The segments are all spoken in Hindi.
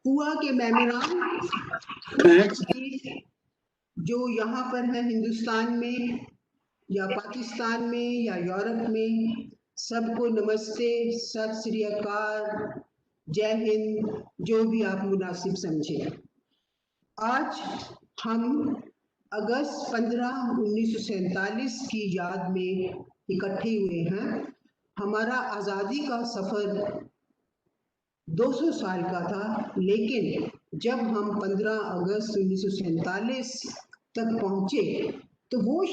हुआ के मेमोरान जो यहाँ पर है हिंदुस्तान में या पाकिस्तान में या यूरोप में, सबको नमस्ते, सत श्री अकाल, जय हिंद, जो भी आप मुनासिब समझे। आज हम अगस्त 15 1947 की याद में इकट्ठे हुए हैं। हमारा आज़ादी का सफ़र 200 साल का था, लेकिन जब हम 15 अगस्त 1947 तक पहुँचे तो वो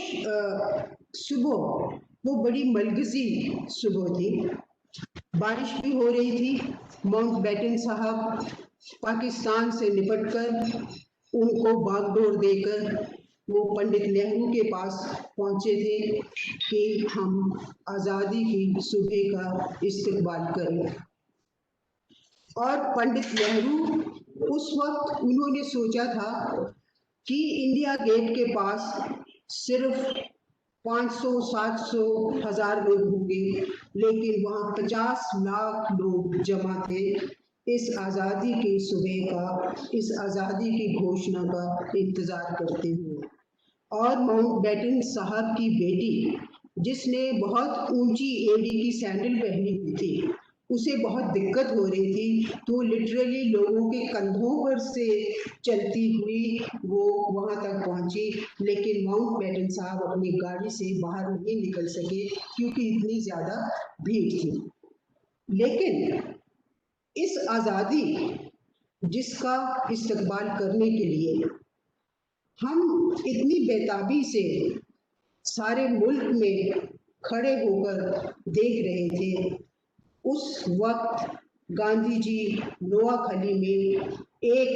सुबह वो बड़ी मलगज़ी सुबह थी। बारिश भी हो रही थी। माउंटबेटन साहब पाकिस्तान से निपटकर उनको बागडोर देकर वो पंडित नेहरू के पास पहुंचे थे कि हम आज़ादी की सुबह का इस्तकबाल करें। और पंडित नेहरू उस वक्त उन्होंने सोचा था कि इंडिया गेट के पास सिर्फ 500, 700, 1000 लोग होंगे, लेकिन वहाँ 50 लाख लोग जमा थे इस आज़ादी की सुबह का, इस आज़ादी की घोषणा का इंतज़ार करते हुए। और माउंटबेटन साहब की बेटी, जिसने बहुत ऊंची एड़ी की सैंडल पहनी हुई थी, उसे बहुत दिक्कत हो रही थी, तो लिटरली लोगों के कंधों पर से चलती हुई वो वहां तक पहुंची, लेकिन माउंटबेटन साहब अपनी गाड़ी से बाहर नहीं निकल सके क्योंकि इतनी ज़्यादा भीड़ थी। लेकिन इस आज़ादी जिसका इस्तकबाल करने के लिए हम इतनी बेताबी से सारे मुल्क में खड़े होकर देख रहे थे, उस वक्त गांधी जी नोआखली में एक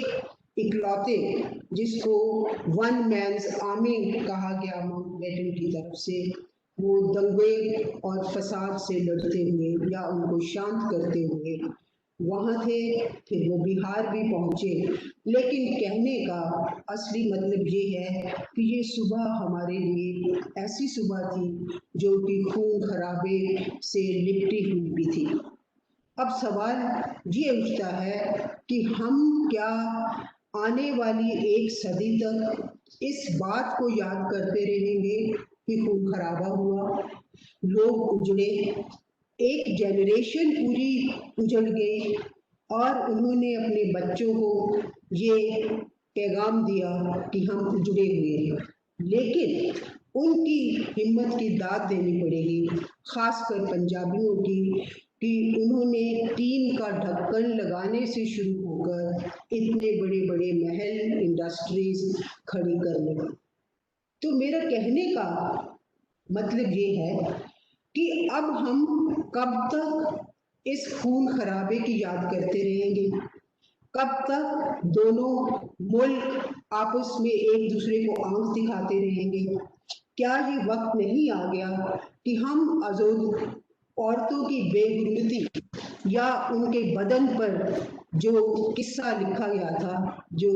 इकलौते, जिसको वन मैन्स आर्मी कहा गया माउंटबेटन की तरफ से, वो दंगे और फसाद से लड़ते हुए या उनको शांत करते हुए वहाँ थे। फिर वो बिहार भी पहुँचे, लेकिन कहने का असली मतलब ये है कि ये सुबह हमारे लिए ऐसी सुबह थी जो कि खून खराबे से लिपटी हुई भी थी। अब सवाल ये उठता है कि हम क्या आने वाली एक सदी तक इस बात को याद करते रहेंगे कि खून खराबा हुआ, लोग उजड़े, एक जनरेशन पूरी उजड़ गई, और उन्होंने अपने बच्चों को ये पैगाम दिया कि हम उजड़े हुए हैं। लेकिन उनकी हिम्मत की दाद देनी पड़ेगी, खासकर पंजाबियों की, कि उन्होंने टीन का ढक्कन लगाने से शुरू होकर इतने बड़े बड़े महल, इंडस्ट्रीज खड़ी कर ली। तो मेरा कहने का मतलब ये है कि अब हम कब तक इस खून खराबे की याद करते रहेंगे? कब तक दोनों मुल्क आपस में एक दूसरे को आंख दिखाते रहेंगे? क्या ये वक्त नहीं आ गया कि हम आज़ाद औरतों की बेगुनती या उनके बदन पर जो किस्सा लिखा गया था, जो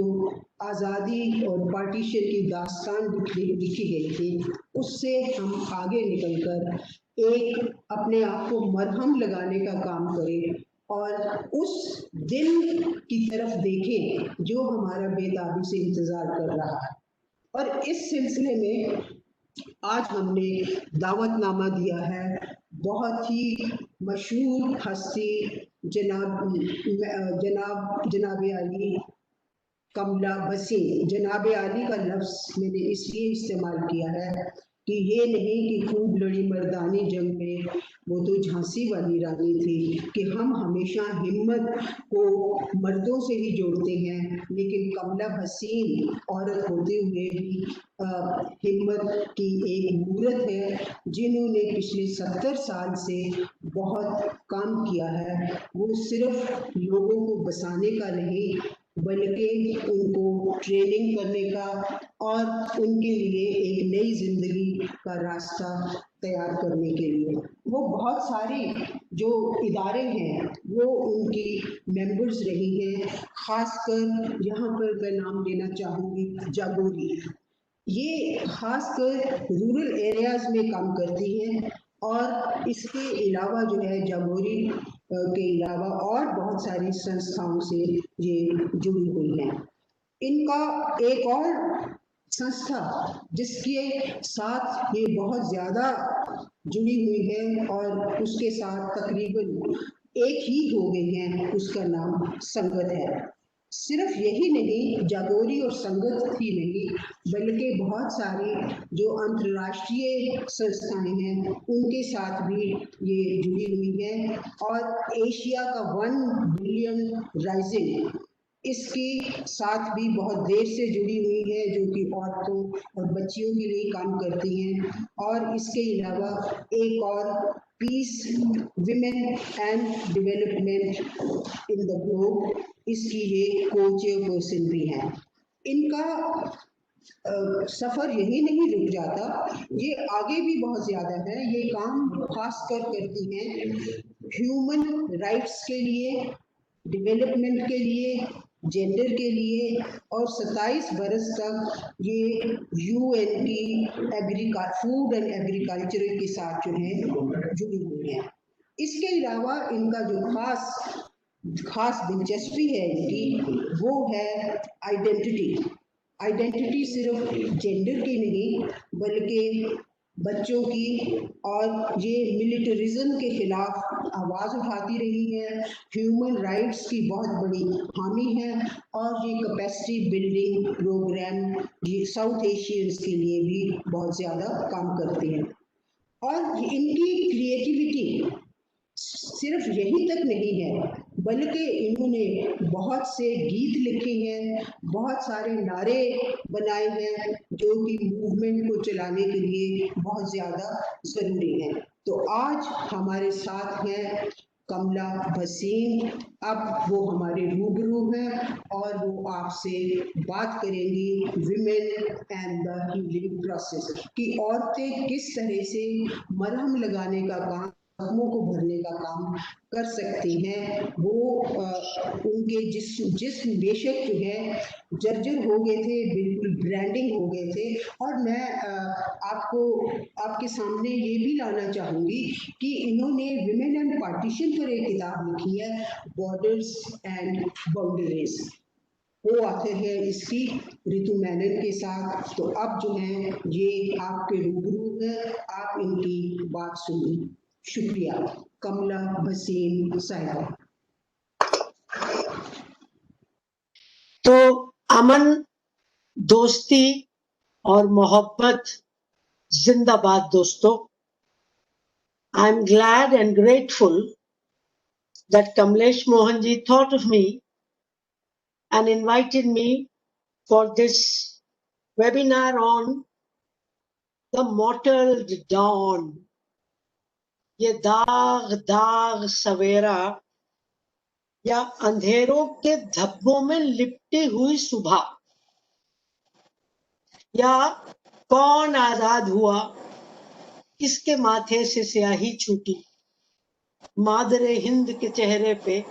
आज़ादी और पार्टीशन की दास्तान लिखी गई थी, उससे हम आगे निकलकर एक अपने आप को मरहम लगाने का काम करें और उस दिन की तरफ देखें जो हमारा बेताबी से इंतज़ार कर रहा है। और इस सिलसिले में आज हमने दावतनामा दिया है बहुत ही मशहूर हस्ती जनाब अली कमला भसीन। जनाब अली का लफ्ज़ मैंने इसलिए इस्तेमाल किया है कि ये नहीं कि खूब लड़ी मर्दानी जंग में वो तो झांसी वाली रानी थी, कि हम हमेशा हिम्मत को मर्दों से ही जोड़ते हैं, लेकिन कमला भसीन औरत होते हुए भी हिम्मत की एक मूरत है, जिन्होंने पिछले 70 साल से बहुत काम किया है। वो सिर्फ लोगों को बसाने का नहीं, बल्कि उनको ट्रेनिंग करने का और उनके लिए एक नई जिंदगी का रास्ता तैयार करने के लिए वो बहुत सारी जो इदारे हैं वो उनकी मेंबर्स रही हैं। खासकर यहाँ पर मैं नाम लेना चाहूँगी जागोरी। ये खासकर रूरल एरियाज में काम करती है, और इसके अलावा जो है जागोरी के अलावा और बहुत सारी संस्थाओं से ये जुड़ी हुई हैं। इनका एक और संस्था जिसके साथ ये बहुत ज़्यादा जुड़ी हुई है और उसके साथ तकरीबन एक ही हो गए हैं, उसका नाम संगत है। सिर्फ यही नहीं, जागोरी और संगत ही नहीं बल्कि बहुत सारी जो अंतर्राष्ट्रीय संस्थाएं हैं उनके साथ भी ये जुड़ी हुई है। और एशिया का 1 बिलियन राइजिंग इसके साथ भी बहुत देर से जुड़ी हुई है, जो कि औरतों और बच्चियों के लिए काम करती हैं। और इसके अलावा एक और peace women and development in the globe, इसकी ये को चेयरपर्सन भी हैं। इनका सफर यही नहीं रुक जाता, ये आगे भी बहुत ज्यादा है। ये काम खास कर करती हैं ह्यूमन राइट्स के लिए, डेवलपमेंट के लिए, जेंडर के लिए। और 27 बरस तक ये UN की फूड एंड एग्रीकल्चर के साथ जो है जुड़ी हुई है। इसके अलावा इनका जो खास दिलचस्पी है इनकी, वो है आइडेंटिटी। आइडेंटिटी सिर्फ जेंडर की नहीं बल्कि बच्चों की। और ये मिलिटरिज्म के खिलाफ आवाज उठाती रही है, ह्यूमन राइट्स की बहुत बड़ी हामी है। और ये कैपेसिटी बिल्डिंग प्रोग्राम ये साउथ एशियंस के लिए भी बहुत ज़्यादा काम करते हैं। और इनकी क्रिएटिविटी सिर्फ यही तक नहीं है बल्कि इन्होंने बहुत से गीत लिखे हैं, बहुत सारे नारे बनाए हैं जो कि मूवमेंट को चलाने के लिए बहुत ज़्यादा ज़रूरी हैं। तो आज हमारे साथ हैं कमला भसीन। अब वो हमारे रूबरू हैं और वो आपसे बात करेंगी women and the healing process कि औरतें किस तरह से मरहम लगाने का काम, जख्मों को भरने का काम कर सकती हैं। वो उनके जिस्म बेशक जो है जर्जर हो गए थे, बिल्कुल ब्रांडिंग हो गए थे। और मैं आपको आपके सामने ये भी लाना चाहूँगी कि इन्होंने विमेन एंड पार्टीशन पर एक किताब लिखी है, बॉर्डर्स एंड बाउंड्रीज। वो आते हैं इसकी ऋतु मेनन के साथ। तो अब जो है ये आपके रूबरू है, आप इनकी बात सुनिए। शुक्रिया। कमला भसीन साहिबा। तो अमन, दोस्ती और मोहब्बत जिंदाबाद दोस्तों। I am glad and grateful that Kamlesh Mohanji thought of me and invited me for this webinar on the mottled dawn. ये दाग दाग सवेरा या अंधेरों के धब्बों में लिपटी हुई सुबह, या कौन आजाद हुआ, किसके माथे से स्याही छूटी, मादरे हिंद के चेहरे पे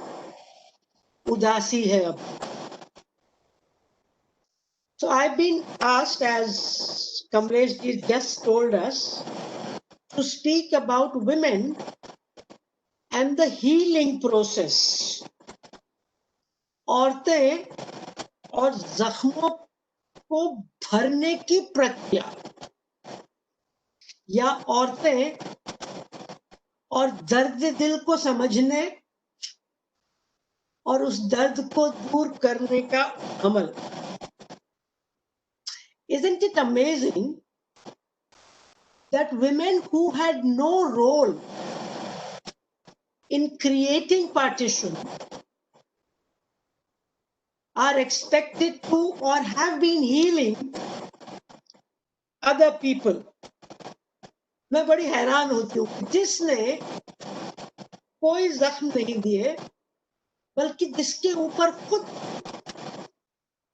उदासी है अब। So I've been asked, as Kamlesh ji just told us, to speak about women and the healing process. औरतें और जख्मों को भरने की प्रक्रिया, या औरतें और दर्द दिल को समझने और उस दर्द को दूर करने का अमल। Isn't it amazing that women who had no role in creating partition are expected to or have been healing other people? मैं बड़ी हैरान होती हूँ, जिसने कोई जख्म नहीं दिए बल्कि जिसके ऊपर खुद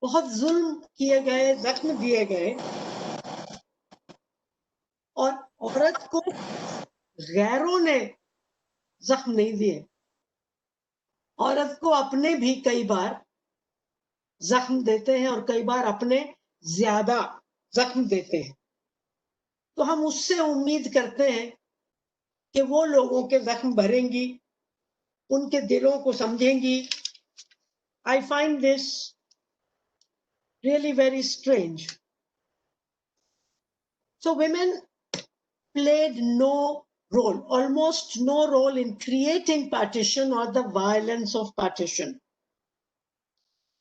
बहुत जुल्म किए गए, जख्म दिए गए, और औरत को गैरों ने जख्म नहीं दिए। औरत को अपने भी कई बार जख्म देते हैं और कई बार अपने ज्यादा जख्म देते हैं। तो हम उससे उम्मीद करते हैं कि वो लोगों के जख्म भरेंगी, उनके दिलों को समझेंगी। I find this really very strange. So women played no role, almost no role in creating partition or the violence of partition.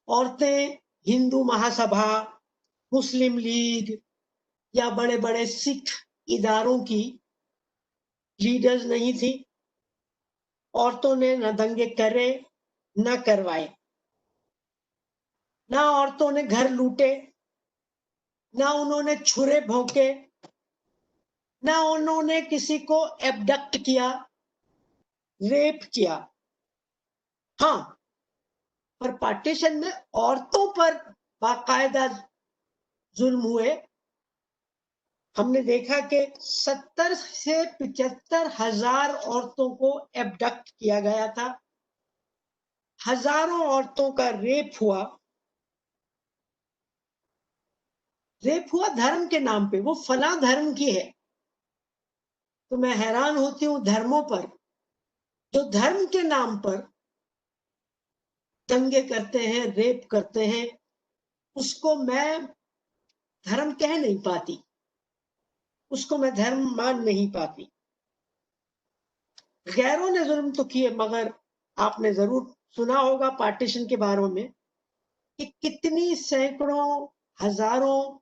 औरतें हिंदू महासभा, मुस्लिम लीग या बड़े बड़े सिख इदारों की लीडर्स नहीं थी। औरतों ने न दंगे करे न करवाए, ना औरतों ने घर लूटे, ना उन्होंने छुरे भोंके, ना उन्होंने किसी को एबडक्ट किया, रेप किया। हाँ, पर पार्टीशन में औरतों पर बाकायदा जुल्म हुए। हमने देखा कि 70 से 75 हजार औरतों को एबडक्ट किया गया था, हजारों औरतों का रेप हुआ। रेप हुआ धर्म के नाम पे, वो फला धर्म की है। तो मैं हैरान होती हूँ धर्मों पर, जो धर्म के नाम पर दंगे करते हैं, रेप करते हैं, उसको मैं धर्म कह नहीं पाती, उसको मैं धर्म मान नहीं पाती। गैरों ने जुल्म तो किए, मगर आपने जरूर सुना होगा पार्टीशन के बारे में कि कितनी सैकड़ों हजारों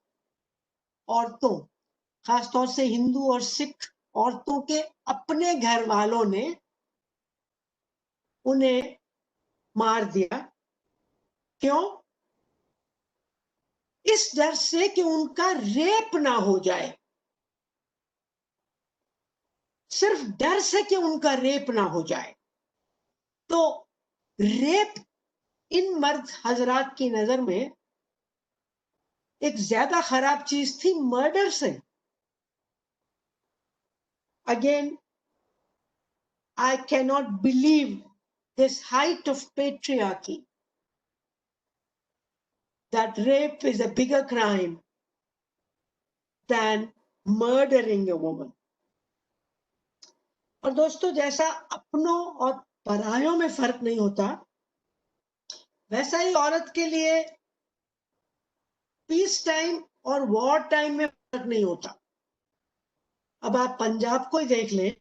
औरतों, खासतौर से हिंदू और सिख औरतों के अपने घर वालों ने उन्हें मार दिया। क्यों? इस डर से कि उनका रेप ना हो जाए, सिर्फ डर से कि उनका रेप ना हो जाए। तो रेप इन मर्द हजरात की नजर में एक ज्यादा खराब चीज थी मर्डर से। Again, I cannot believe this height of patriarchy, that rape is a bigger crime than murdering a woman. और दोस्तों, जैसा अपनों और परायों में फर्क नहीं होता, वैसा ही औरत के लिए पीस टाइम और वॉर टाइम में फर्क नहीं होता। अब आप पंजाब को ही देख लें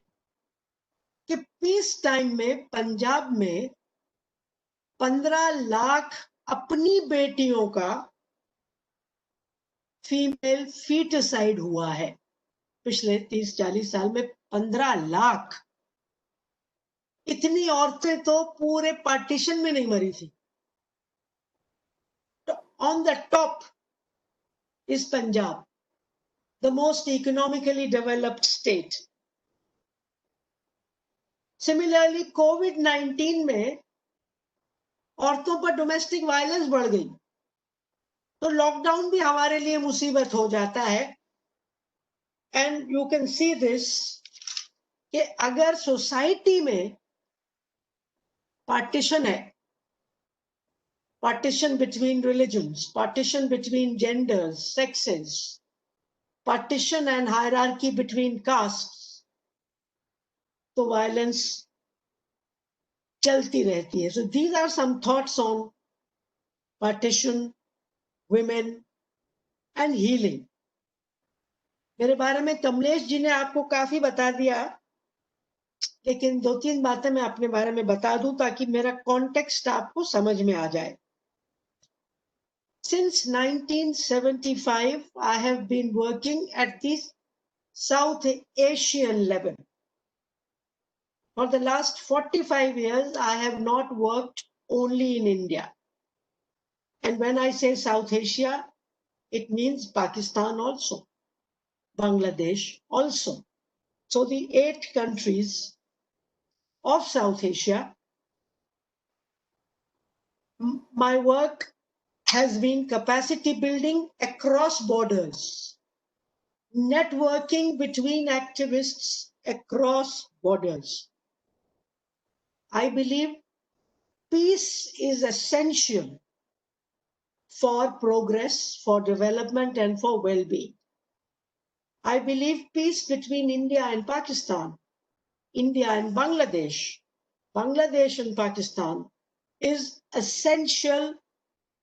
कि पीस टाइम में पंजाब में 15 लाख अपनी बेटियों का फीमेल फीटिसाइड हुआ है पिछले 30-40 साल में। 15 लाख। इतनी औरतें तो पूरे पार्टीशन में नहीं मरी थी। On the top is Punjab, the most economically developed state. Similarly covid में औरतों पर डोमेस्टिक वायलेंस बढ़ गई, तो लॉकडाउन भी हमारे लिए मुसीबत हो जाता है। And you can see this कि अगर सोसाइटी में पार्टीशन है, partition between religions, partition between genders, sexes, partition and hierarchy between castes, तो violence चलती रहती है। So these are some thoughts on partition, women and healing. मेरे बारे में कमलेश जी ने आपको काफी बता दिया, लेकिन 2-3 बातें मैं अपने बारे में बता दूं ताकि मेरा कॉन्टेक्स्ट आपको समझ में आ जाए। Since 1975, I have been working at the South Asian level. For the last 45 years, I have not worked only in India. And when I say South Asia, it means Pakistan also, Bangladesh also. So the 8 countries of South Asia. My work has been capacity building across borders, networking between activists across borders. I believe peace is essential for progress, for development, and for well-being. I believe peace between India and Pakistan, India and Bangladesh, Bangladesh and Pakistan is essential.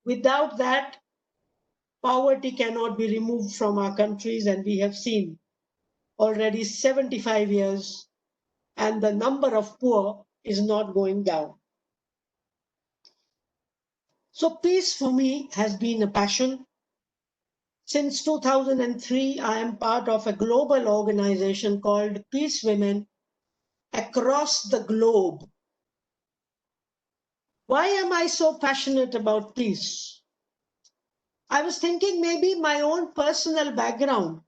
Without that, poverty cannot be removed from our countries, and we have seen already 75 years, and the number of poor is not going down. So peace for me has been a passion. Since 2003, I am part of a global organization called Peace Women across the globe. Why am I so passionate about peace? I was thinking maybe my own personal background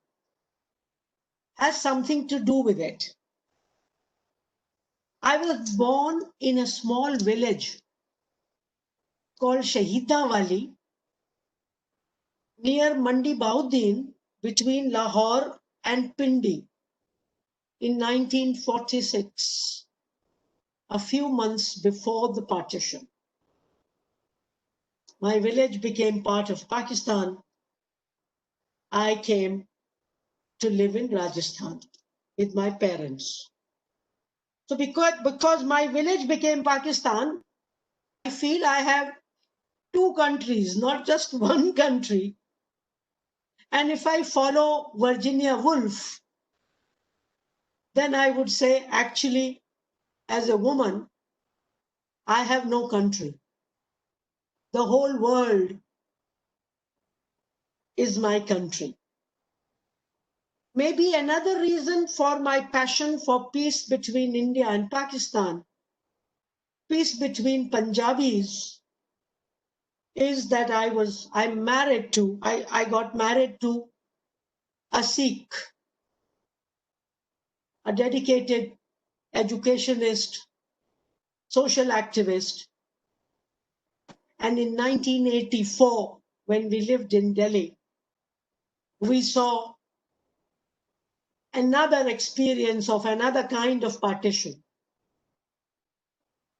has something to do with it. I was born in a small village called Shahidawali near Mandi Bahudin between Lahore and Pindi in 1946, a few months before the partition. My village became part of Pakistan. I came to live in Rajasthan with my parents. So because my village became Pakistan, I feel I have two countries, not just one country. And if I follow Virginia Woolf, then I would say, actually, as a woman, I have no country. The whole world is my country. Maybe another reason for my passion for peace between India and Pakistan, peace between Punjabis, is that I got married to a Sikh, a dedicated educationist, social activist. And in 1984, when we lived in Delhi, we saw another experience of another kind of partition,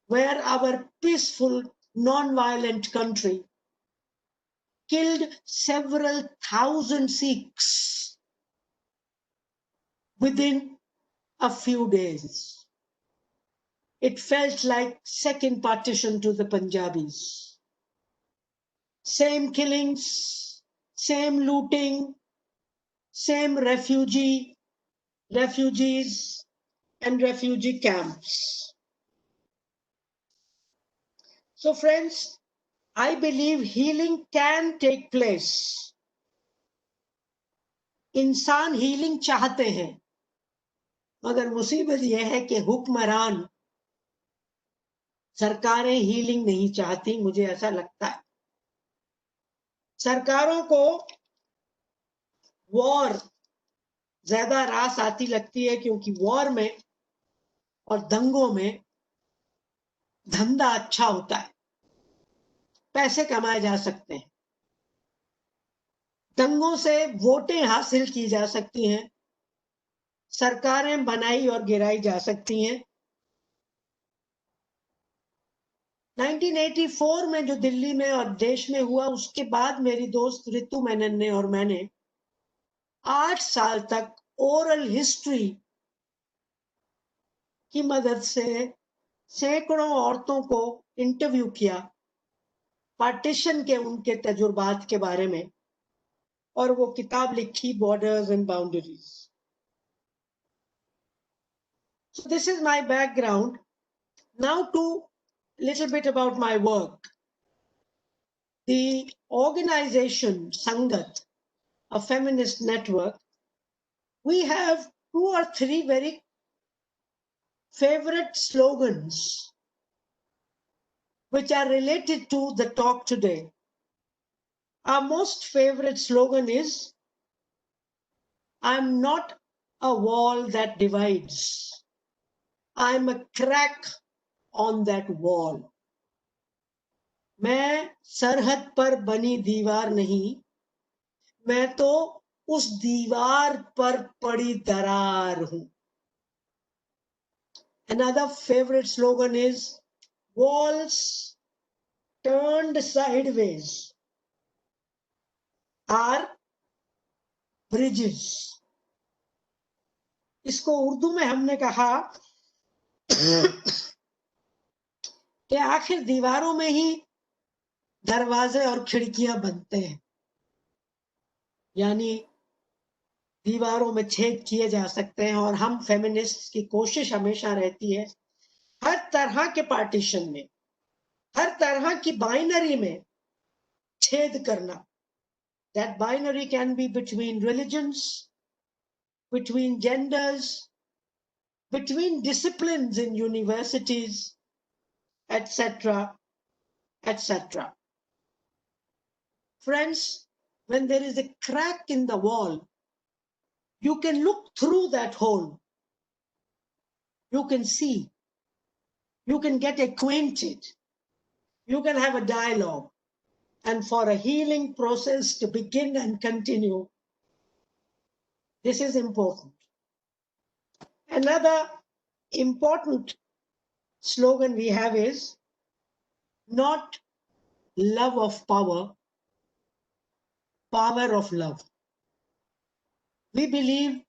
where our peaceful, non-violent country killed several thousand Sikhs within a few days. It felt like second partition to the Punjabis. Same killings, same looting, same refugees and refugee camps. So friends, I believe healing can take place. इंसान हीलिंग चाहते हैं, मगर मुसीबत यह है कि हुक्मरान, सरकारें हीलिंग नहीं चाहती. मुझे ऐसा लगता है सरकारों को वॉर ज्यादा रास आती लगती है, क्योंकि वॉर में और दंगों में धंधा अच्छा होता है, पैसे कमाए जा सकते हैं. दंगों से वोटें हासिल की जा सकती हैं, सरकारें बनाई और गिराई जा सकती हैं. 1984 में जो दिल्ली में और देश में हुआ, उसके बाद मेरी दोस्त रितु मेनन ने और मैंने 8 साल तक ओरल हिस्ट्री की मदद से सैकड़ों औरतों को इंटरव्यू किया पार्टीशन के उनके तजुर्बात के बारे में, और वो किताब लिखी, borders and boundaries. So this is my background. Now to little bit about my work. The organization Sangat, a feminist network, we have 2 or 3 very favorite slogans which are related to the talk today. Our most favorite slogan is, I'm not a wall that divides. I'm a crack on that wall. मैं सरहद पर बनी दीवार नहीं, मैं तो उस दीवार पर पड़ी दरार हूं. Another favorite slogan is, walls turned sideways are bridges. इसको उर्दू में हमने कहा कि आखिर दीवारों में ही दरवाजे और खिड़कियां बनते हैं, यानी दीवारों में छेद किए जा सकते हैं। और हम फेमिनिस्ट की कोशिश हमेशा रहती है हर तरह के पार्टीशन में, हर तरह की बाइनरी में छेद करना। That binary can be between religions, between genders, between disciplines in universities, etc., etc. Friends, when there is a crack in the wall, you can look through that hole. You can see. You can get acquainted. You can have a dialogue. And for a healing process to begin and continue, this is important. Another important slogan we have is not love of power, power of love. We believe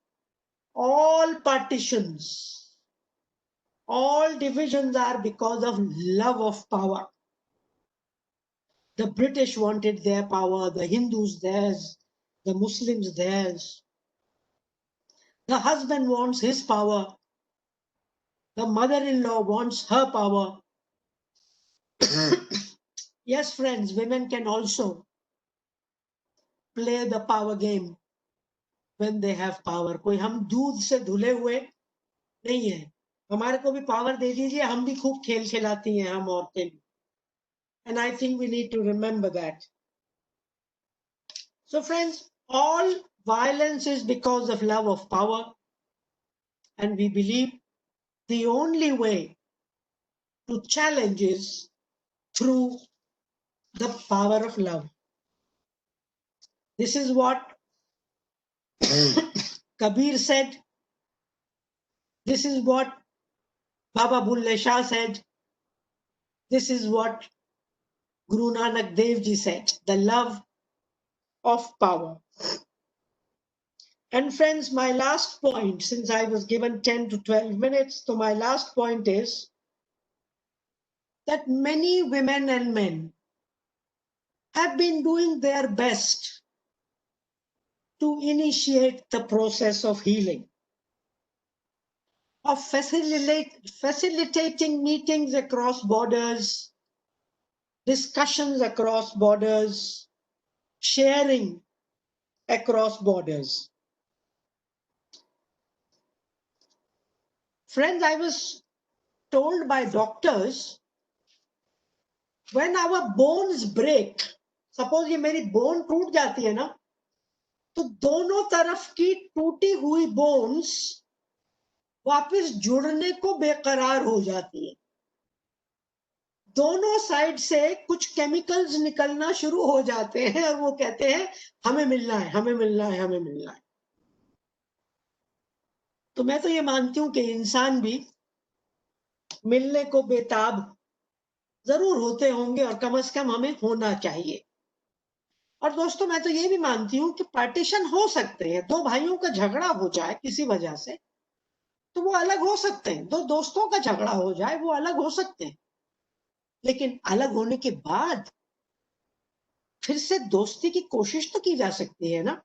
all partitions, all divisions are because of love of power. The British wanted their power, the Hindus theirs, the Muslims theirs. The husband wants his power. The mother-in-law wants her power. Yes, friends, women can also play the power game when they have power. कोई हम दूध से धुले हुए नहीं है, हमारे को भी पावर दे दीजिए, हम भी खूब खेल खिलाती हैं हम औरतें। And I think we need to remember that. So friends, all violence is because of love of power, and we believe the only way to challenge is through the power of love. This is what Kabir said. This is what Baba Bulle Shah said. This is what Guru Nanak Dev Ji said, the love of power. And friends, my last point, since I was given 10 to 12 minutes, so my last point is that many women and men have been doing their best to initiate the process of healing, of facilitating meetings across borders, discussions across borders, sharing across borders. Friends, I was told by doctors, when our bones break, suppose ये मेरी bone टूट जाती है ना, तो दोनों तरफ की टूटी हुई bones वापस जुड़ने को बेकरार हो जाती है। दोनों साइड से कुछ केमिकल्स निकलना शुरू हो जाते हैं और वो कहते हैं हमें मिलना है, हमें मिलना है, हमें मिलना है। तो मैं तो ये मानती हूं कि इंसान भी मिलने को बेताब जरूर होते होंगे और कम से कम हमें होना चाहिए। और दोस्तों, मैं तो ये भी मानती हूँ कि पार्टीशन हो सकते हैं। दो भाइयों का झगड़ा हो जाए किसी वजह से तो वो अलग हो सकते हैं, दो दोस्तों का झगड़ा हो जाए वो अलग हो सकते हैं, लेकिन अलग होने के बाद फिर से दोस्ती की कोशिश तो की जा सकती है ना,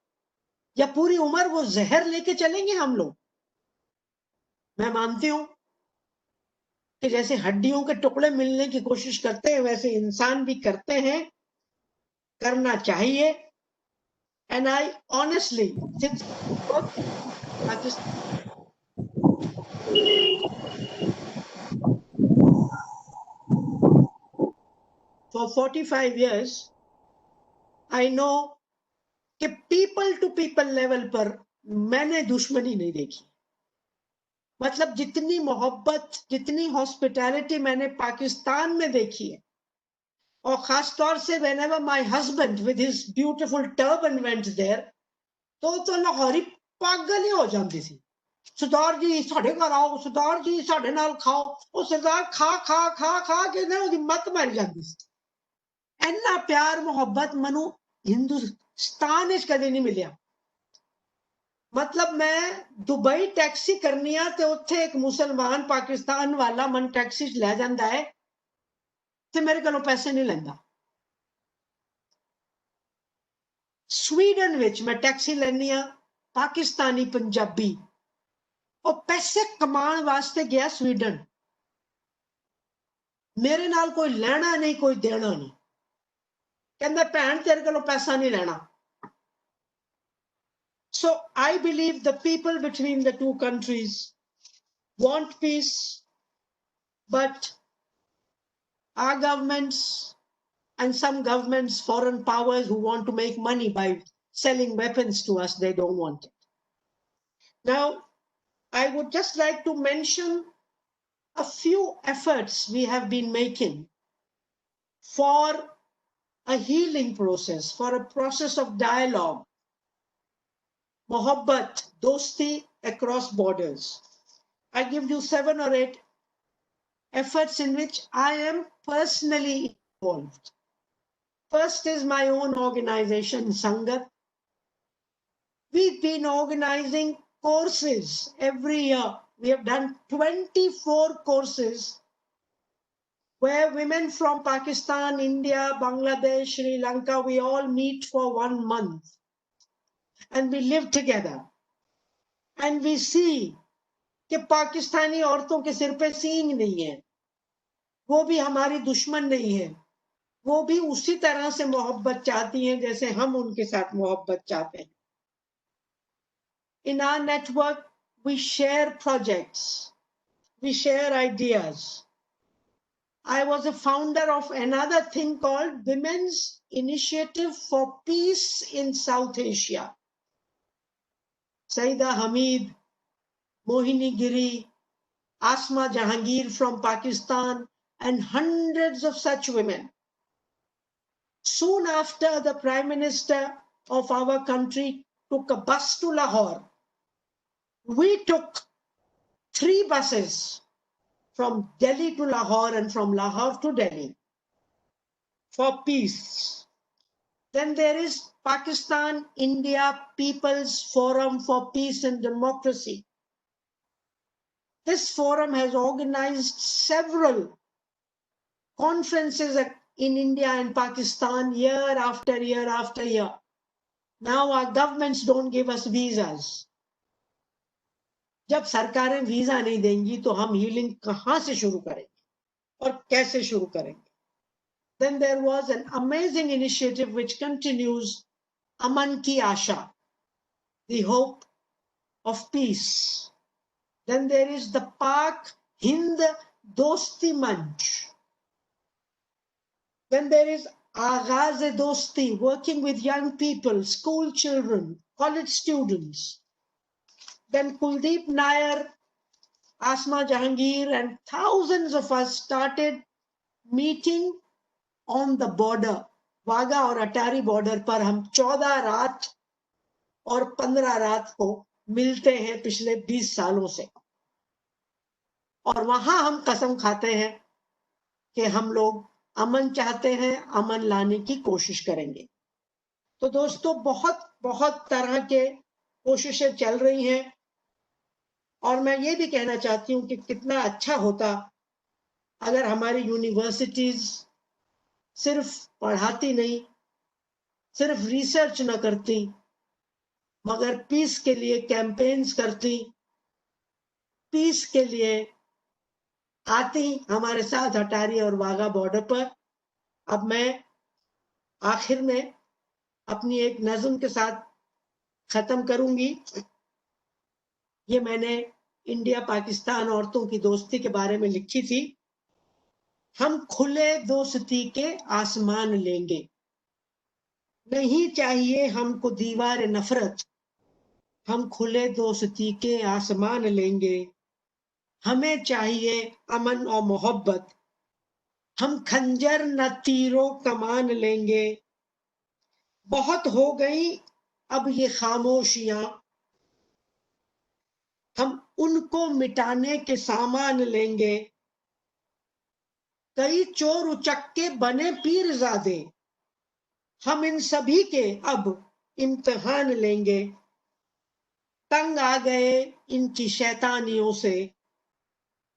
या पूरी उम्र वो जहर लेके चलेंगे हम लोग। मैं मानती हूं कि जैसे हड्डियों के टुकड़े मिलने की कोशिश करते हैं वैसे इंसान भी करते हैं, करना चाहिए। And I honestly since for 45 years I know कि पीपल टू पीपल लेवल पर मैंने दुश्मनी नहीं देखी। मतलब जितनी मोहब्बत, जितनी हॉस्पिटैलिटी मैंने पाकिस्तान में देखी है, और खास तौर से whenever my husband with his beautiful turban went there, तो लाहौरी पागल ही हो जाती थी। सरदार जी साढ़े घर आओ, सरदार जी साढ़े नाल खाओ, वो सरदार खा खा खा खा के ना उसकी मत मर जाती सी। इन्ना प्यार मोहब्बत मनु हिंदुस्तान विच कदे नहीं मिलिया। मतलब मैं दुबई टैक्सी करनी है तो उत्थे एक मुसलमान पाकिस्तान वाला मन टैक्सी च लै जांदा है ते मेरे कोलों पैसे नहीं लेंदा। स्वीडन विच मैं टैक्सी लैनी आ, पाकिस्तानी पंजाबी और पैसे कमाने वास्ते गया स्वीडन, मेरे नाल कोई लेना नहीं कोई देना नहीं, कहंदा भैन तेरे कोलों पैसा नहीं लेना। So I believe the people between the two countries want peace, but our governments and some governments, foreign powers who want to make money by selling weapons to us, they don't want it. Now, I would just like to mention a few efforts we have been making for a healing process, for a process of dialogue, mohabbat, dosti across borders. I give you 7 or 8 efforts in which I am personally involved. First is my own organization, Sangat. We've been organizing courses every year. We have done 24 courses where women from Pakistan, India, Bangladesh, Sri Lanka, we all meet for 1 month. And we live together. And we see कि पाकिस्तानी औरतों के सिर पे सींग नहीं है, वो भी हमारी दुश्मन नहीं है, वो भी उसी तरह से मोहब्बत चाहती हैं जैसे हम उनके साथ मोहब्बत चाहते हैं. In our network, we share projects, we share ideas. I was a founder of another thing called Women's Initiative for Peace in South Asia. Saida Hamid, Mohini Giri, Asma Jahangir from Pakistan, and hundreds of such women. Soon after, the Prime Minister of our country took a bus to Lahore. We took 3 buses from Delhi to Lahore and from Lahore to Delhi for peace. Then there is Pakistan India People's Forum for Peace and Democracy. This forum has organized several conferences in India and Pakistan year after year after year. Now our governments don't give us visas. जब सरकारें वीजा नहीं देंगी तो हम हीलिंग कहां से शुरू करेंगे और कैसे शुरू करेंगे? Then there was an amazing initiative which continues, Aman Ki Asha, the hope of peace. Then there is the Pak Hind Dosti Manch. Then there is Agaz Dosti, working with young people, school children, college students. Then Kuldeep Nair, Asma Jahangir, and thousands of us started meeting on the border, Wagah और अटारी बॉर्डर पर हम 14 रात और 15 रात को मिलते हैं पिछले 20 सालों से, और वहां हम कसम खाते हैं कि हम लोग अमन चाहते हैं, अमन लाने की कोशिश करेंगे. तो दोस्तों, बहुत बहुत तरह के कोशिशें चल रही हैं, और मैं ये भी कहना चाहती हूँ कि कितना अच्छा होता अगर हमारी यूनिवर्सिटीज सिर्फ पढ़ाती नहीं, सिर्फ रिसर्च न करती, मगर पीस के लिए कैंपेन्स करती, पीस के लिए आती हमारे साथ अटारी और वाघा बॉर्डर पर. अब मैं आखिर में अपनी एक नज़्म के साथ खत्म करूंगी. ये मैंने इंडिया पाकिस्तान औरतों की दोस्ती के बारे में लिखी थी. हम खुले दोस्ती के आसमान लेंगे, नहीं चाहिए हमको दीवार नफरत, हम खुले दोस्ती के आसमान लेंगे. हमें चाहिए अमन और मोहब्बत, हम खंजर न तीरों कमान लेंगे. बहुत हो गई अब ये खामोशियां, हम उनको मिटाने के सामान लेंगे. कई चोर उचक्के बने पीरजादे, हम इन सभी के अब इम्तिहान लेंगे. तंग आ गए इनकी शैतानियों से,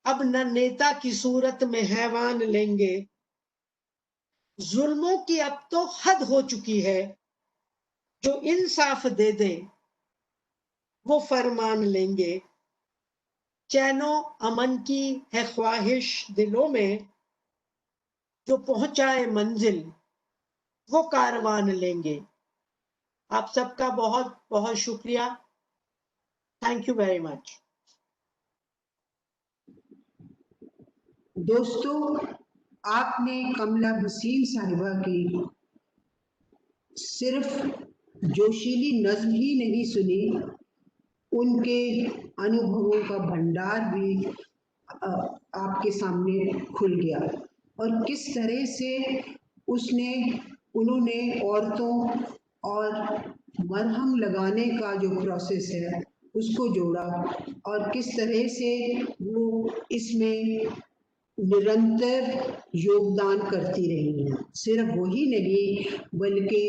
अब न नेता की सूरत में हैवान लेंगे. जुल्मों की अब तो हद हो चुकी है, जो इंसाफ दे दे वो फरमान लेंगे। चैनो अमन की है ख्वाहिश दिलों में, जो पहुंचाए मंजिल वो कारवान लेंगे। आप सबका बहुत बहुत शुक्रिया। Thank you very much. दोस्तों, आपने कमला भसीन साहिबा की सिर्फ जोशीली नज्म ही नहीं सुनी, उनके अनुभवों का भंडार भी आपके सामने खुल गया और किस तरह से उसने उन्होंने औरतों और मरहम लगाने का जो प्रोसेस है उसको जोड़ा और किस तरह से वो इसमें निरंतर योगदान करती रही हैं। सिर्फ वही नहीं बल्कि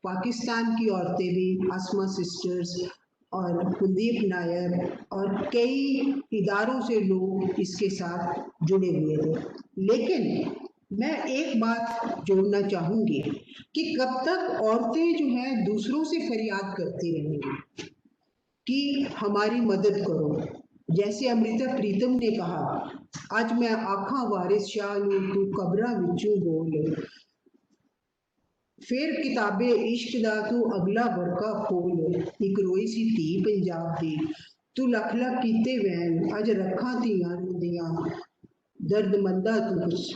पाकिस्तान की औरतें भी आसमा सिस्टर्स और कुलदीप नायर और कई इदारों से लोग इसके साथ जुड़े हुए थे। लेकिन मैं एक बात जोड़ना चाहूंगी कि कब तक औरतें जो हैं दूसरों से फरियाद करती रहेंगी कि हमारी मदद करो। जैसे अमृता प्रीतम ने कहा, आज मैं आखा वारिस शाह नूं तू कबरां विचों बोल, फिर किताबे इश्क दा तू अगला बरका खोल, एक रोई सी धी पंजाब दी, तू लख लख कीते वैन, अज रखा धीआं रोंदियां, दर्दमंदा तू कुछ।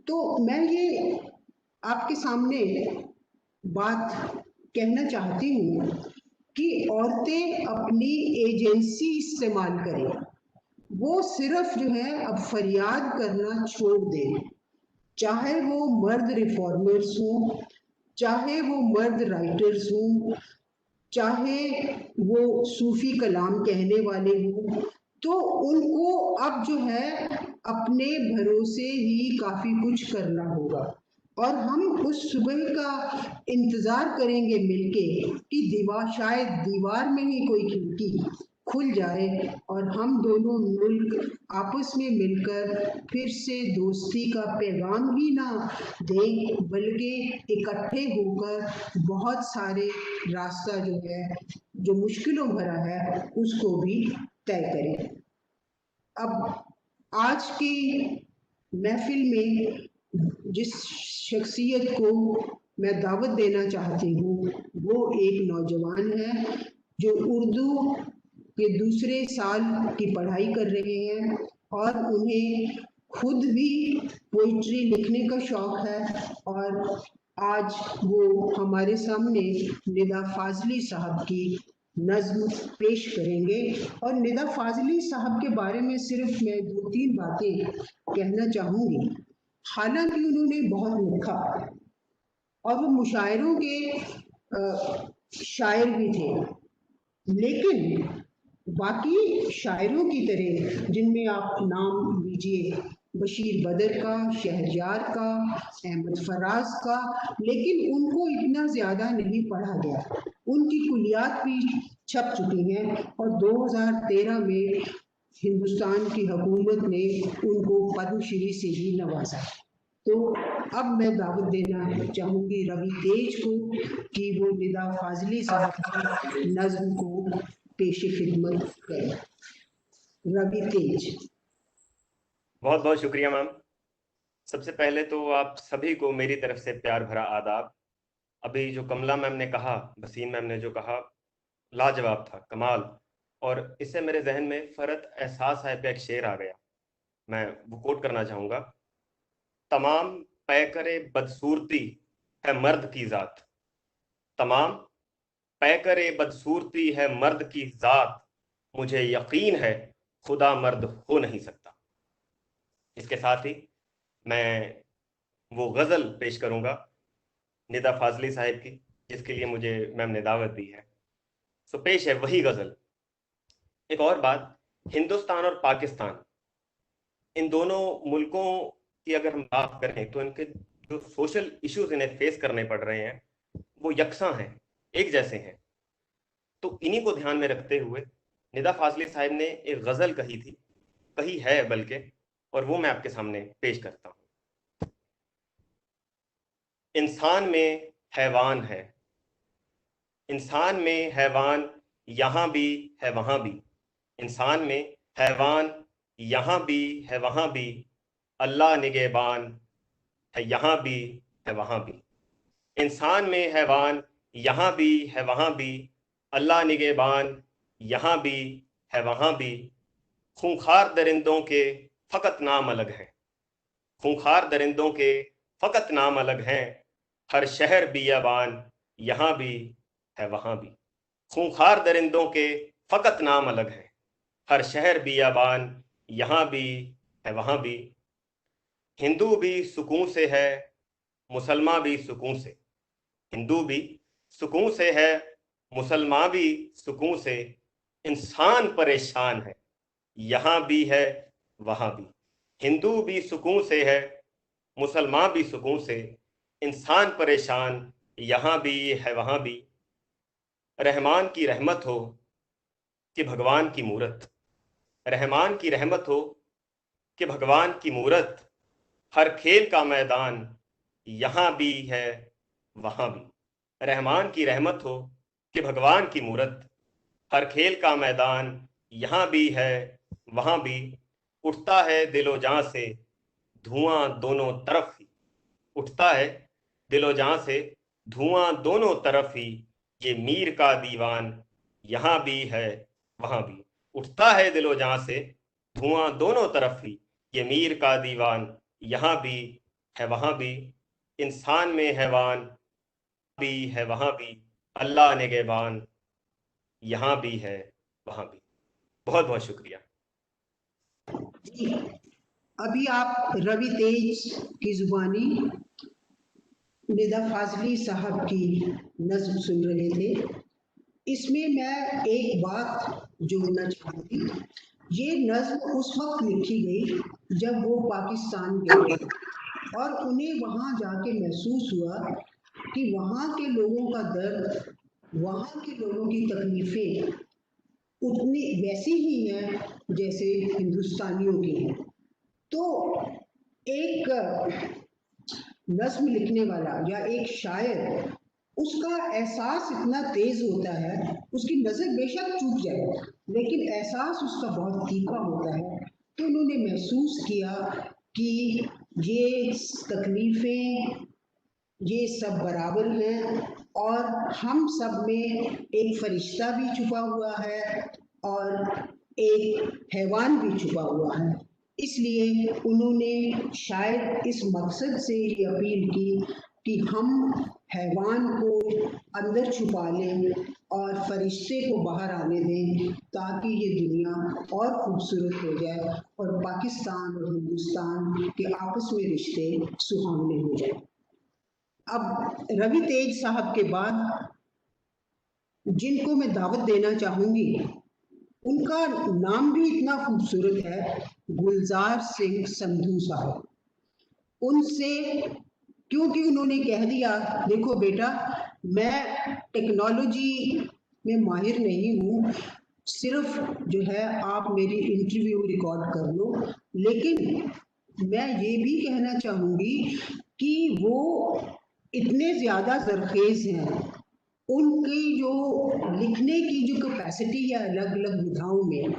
तो मैं ये आपके सामने बात कहना चाहती हूँ कि औरतें अपनी एजेंसी इस्तेमाल करें। वो सिर्फ जो है अब फरियाद करना छोड़ दें, चाहे वो मर्द रिफॉर्मर्स हों, चाहे वो मर्द राइटर्स हों, चाहे वो सूफी कलाम कहने वाले हों, तो उनको अब जो है अपने भरोसे ही काफ़ी कुछ करना होगा और हम उस सुबह का इंतज़ार करेंगे मिलके कि शायद दीवार में ही कोई खिड़की खुल जाए और हम दोनों मुल्क आपस में मिलकर फिर से दोस्ती का पैगाम ही ना दें बल्कि इकट्ठे होकर बहुत सारे रास्ता जो है जो मुश्किलों भरा है उसको भी तय करें। अब आज की महफिल में जिस शख्सियत को मैं दावत देना चाहती हूँ वो एक नौजवान है जो उर्दू के दूसरे साल की पढ़ाई कर रहे हैं और उन्हें खुद भी पोइट्री लिखने का शौक है और आज वो हमारे सामने निदा फाजली साहब की नज्म पेश करेंगे और निदा फाजली साहब के बारे में सिर्फ मैं 2-3 बातें कहना चाहूँगी। हालांकि उन्होंने बहुत लिखा और वो मुशायरों के शायर भी थे, लेकिन बाकी शायरों की तरह जिनमें आप नाम लीजिए बशीर बदर का, शहरयार का, अहमद फराज का, लेकिन उनको इतना ज़्यादा नहीं पढ़ा गया। उनकी कुलियात भी छप चुकी हैं और 2013 में हिंदुस्तान की हुकूमत ने उनको पद्मश्री से भी नवाजा। तो अब मैं दावत देना चाहूँगी रवि तेज को कि वो निदा फाजली साहब की नज्म को पेश खिदमत करें। रवि तेज। बहुत बहुत शुक्रिया मैम। सबसे पहले तो आप सभी को मेरी तरफ से प्यार भरा आदाब। अभी जो कमला मैम ने कहा, भसीन मैम ने जो कहा, लाजवाब था, कमाल। और इससे मेरे जहन में फरत एहसास साहब का एक शेर आ गया, मैं वो कोट करना चाहूँगा। तमाम पैकरे बदसूरती है मर्द की ज़ात, तमाम पैकरे बदसूरती है मर्द की ज़ात, मुझे यकीन है खुदा मर्द हो नहीं सकता। इसके साथ ही मैं वो गज़ल पेश करूँगा निदा फाजली साहिब की, जिसके लिए मुझे मैम ने दावत दी है। सो पेश है वही गज़ल। एक और बात, हिंदुस्तान और पाकिस्तान, इन दोनों मुल्कों की अगर हम बात करें तो इनके जो सोशल इश्यूज इन्हें फेस करने पड़ रहे हैं वो यकसां हैं, एक जैसे हैं। तो इन्हीं को ध्यान में रखते हुए निदा फाजली साहिब ने एक गज़ल कही है बल्कि, और वो मैं आपके सामने पेश करता हूँ। इंसान में हैवान है, इंसान में हैवान यहाँ भी है वहाँ भी, इंसान में हैवान यहाँ भी है वहाँ भी, अल्लाह निगहबान है यहाँ भी है वहाँ भी। इंसान में हैवान यहाँ भी है वहाँ भी, अल्लाह निगहबान यहाँ भी है वहाँ भी। खूंखार दरिंदों के फकत नाम अलग हैं, खूंखार दरिंदों के फकत नाम अलग हैं, हर शहर बियाबान यहाँ भी है वहाँ भी। खूंखार दरिंदों के फकत नाम अलग हैं, हर शहर बियाबान यहाँ भी है वहाँ भी। हिंदू भी सुकून से है, मुसलमान भी सुकून से, हिंदू भी सुकून से है, मुसलमान भी सुकून से, इंसान परेशान है यहाँ भी है वहाँ भी। हिंदू भी सुकून से है, मुसलमान भी सुकून से, इंसान परेशान यहाँ भी है वहाँ भी। रहमान की रहमत हो कि भगवान की मूरत, रहमान की रहमत हो कि भगवान की मूरत, हर खेल का मैदान यहाँ भी है वहाँ भी। रहमान की रहमत हो कि भगवान की मूरत, हर खेल का मैदान यहाँ भी है वहाँ भी। उठता है दिलो जान से धुआं दोनों तरफ ही, उठता है दिलो जान से धुआं दोनों तरफ ही, ये मीर का दीवान यहाँ भी है वहाँ भी। उठता है दिलो जान से धुआं दोनों तरफ ही, ये मीर का दीवान यहाँ भी है वहाँ भी। इंसान में हैवान भी है वहाँ भी, अल्लाह निगहबान यहाँ भी है वहाँ भी। बहुत बहुत शुक्रिया। जी, अभी आप रवि तेज की जुबानी निदा फाजली साहब की नज्म सुन रहे थे। इसमें मैं एक बात जोड़ना चाहूँगी। ये नज्म उस वक्त लिखी गई जब वो पाकिस्तान गए और उन्हें वहाँ जाके महसूस हुआ कि वहाँ के लोगों का दर्द, वहाँ के लोगों की तकलीफ़ें उतनी वैसी ही हैं जैसे हिंदुस्तानियों की हैं। तो एक नज्म लिखने वाला या एक शायर, उसका एहसास इतना तेज होता है, उसकी नज़र बेशक चूक जाए लेकिन एहसास उसका बहुत तीखा होता है। तो उन्होंने महसूस किया कि ये तकलीफ़ें ये सब बराबर हैं और हम सब में एक फरिश्ता भी छुपा हुआ है और एक हैवान भी छुपा हुआ है। इसलिए उन्होंने शायद इस मकसद से ये अपील की कि हम हैवान को अंदर छुपा लें और फरिश्ते को बाहर आने दें ताकि ये दुनिया और खूबसूरत हो जाए और पाकिस्तान और हिंदुस्तान के आपस में रिश्ते सुहावने हो जाए। अब रवि तेज साहब के बाद जिनको मैं दावत देना चाहूँगी, उनका नाम भी इतना खूबसूरत है, गुलजार सिंह संधू साहब। उनसे क्योंकि उन्होंने कह दिया, देखो बेटा, मैं टेक्नोलॉजी में माहिर नहीं हूँ, सिर्फ जो है आप मेरी इंटरव्यू रिकॉर्ड कर लो, लेकिन मैं ये भी कहना चाहूँगी कि वो इतने ज़्यादा ज़रखेज़ हैं, उनकी जो लिखने की जो कैपेसिटी है अलग अलग विधाओं में,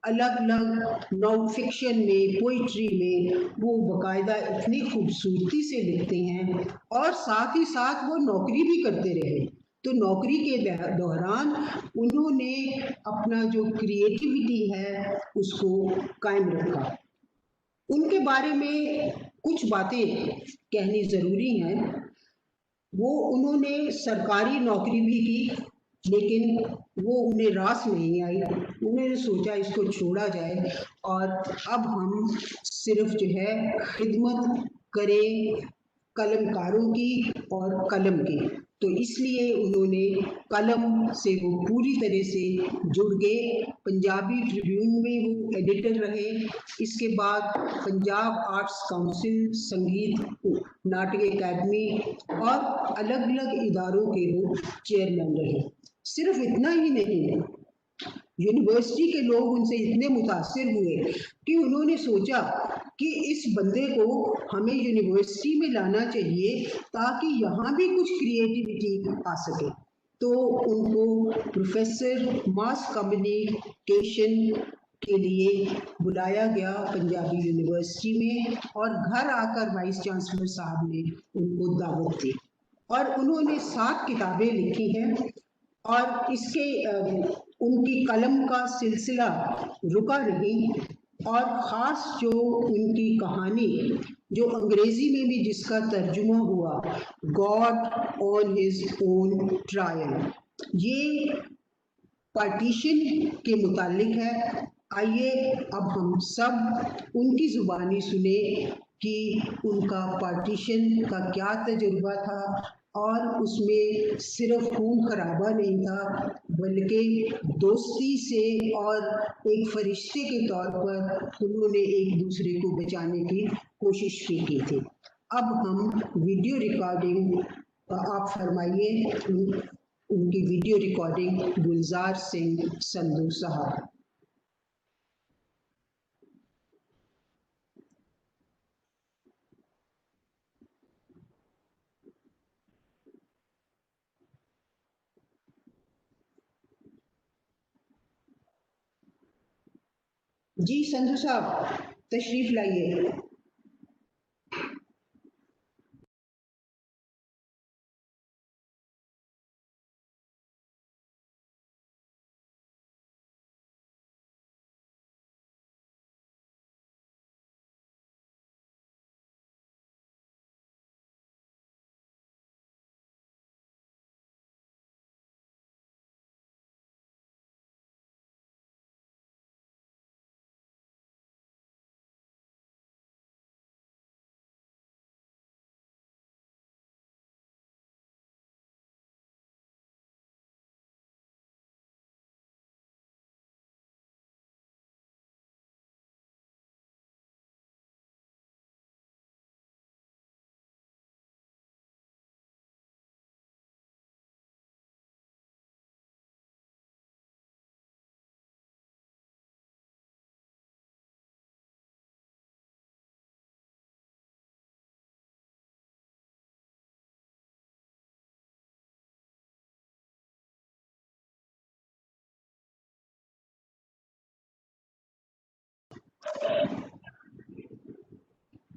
अलग अलग नॉन फिक्शन में, पोइट्री में, वो बाकायदा इतनी खूबसूरती से लिखते हैं और साथ ही साथ वो नौकरी भी करते रहे। तो नौकरी के दौरान उन्होंने अपना जो क्रिएटिविटी है उसको कायम रखा। उनके बारे में कुछ बातें कहनी ज़रूरी हैं। वो उन्होंने सरकारी नौकरी भी की लेकिन वो उन्हें रास नहीं आई। उन्होंने सोचा इसको छोड़ा जाए और अब हम सिर्फ जो है खिदमत करें कलमकारों की और कलम की। तो इसलिए उन्होंने कलम से वो पूरी तरह से जुड़ गए। पंजाबी ट्रिब्यून में वो एडिटर रहे। इसके बाद पंजाब आर्ट्स काउंसिल, संगीत नाटक अकादमी और अलग अलग इदारों के वो चेयरमैन रहे। सिर्फ इतना ही नहीं, यूनिवर्सिटी के लोग उनसे इतने मुतासिर हुए कि उन्होंने सोचा कि इस बंदे को हमें यूनिवर्सिटी में लाना चाहिए ताकि यहाँ भी कुछ क्रिएटिविटी आ सके। तो उनको प्रोफेसर मास कम्युनिकेशन के लिए बुलाया गया पंजाबी यूनिवर्सिटी में और घर आकर वाइस चांसलर साहब ने उनको दावत दी और उन्होंने 7 किताबें लिखी हैं और इसके उनकी कलम का सिलसिला रुका नहीं और ख़ास जो उनकी कहानी जो अंग्रेज़ी में भी जिसका तर्जुमा हुआ God on his own trial, ये पार्टीशन के मुतालिक है। आइए अब हम सब उनकी ज़ुबानी सुने कि उनका पार्टीशन का क्या तजुर्बा था और उसमें सिर्फ खून खराबा नहीं था बल्कि दोस्ती से और एक फरिश्ते के तौर पर उन्होंने एक दूसरे को बचाने की कोशिश भी की थी। अब हम वीडियो रिकॉर्डिंग आप फरमाइए उनकी वीडियो रिकॉर्डिंग गुलजार सिंह संधू साहब। जी संधू साहब तशरीफ लाइए।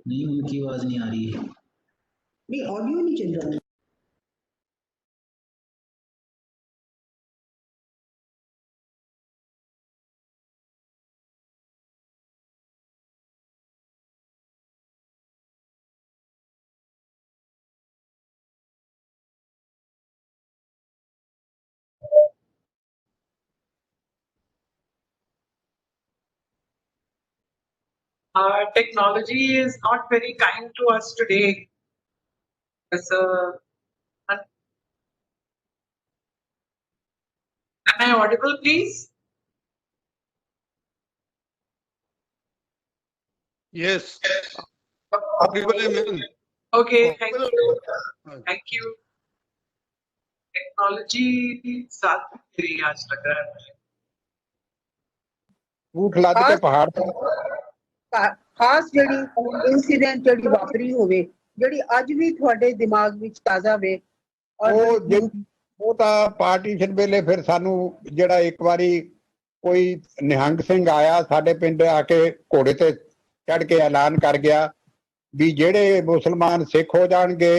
नहीं, उनकी आवाज नहीं आ रही है। नहीं, ऑडियो नहीं चल रहा है। Technology is not very kind to us today. So, am I audible, please? Yes. Audible, ma'am. Okay, thank you. Thank you. Technology साथ में तेरी आज लग रहा है। ऊँट लाद के पहाड़ खास ਜਿਹੜੀ ਇਨਸੀਡੈਂਟ ਜਿਹੜੀ ਵਾਪਰੀ ਹੋਵੇ ਜਿਹੜੀ ਅੱਜ ਵੀ ਤੁਹਾਡੇ ਦਿਮਾਗ ਵਿੱਚ ਤਾਜ਼ਾ ਵੇ ਉਹ ਤਾਂ ਪਾਰਟੀਸ਼ਨ ਵੇਲੇ ਫਿਰ ਸਾਨੂੰ ਜਿਹੜਾ ਇੱਕ ਵਾਰੀ ਕੋਈ ਨਿਹੰਗ ਸਿੰਘ ਆਇਆ ਸਾਡੇ ਪਿੰਡ ਆ ਕੇ ਘੋੜੇ ਤੇ ਚੜ ਕੇ ਐਲਾਨ ਕਰ ਗਿਆ ਵੀ ਜਿਹੜੇ ਮੁਸਲਮਾਨ ਸਿੱਖ ਹੋ ਜਾਣਗੇ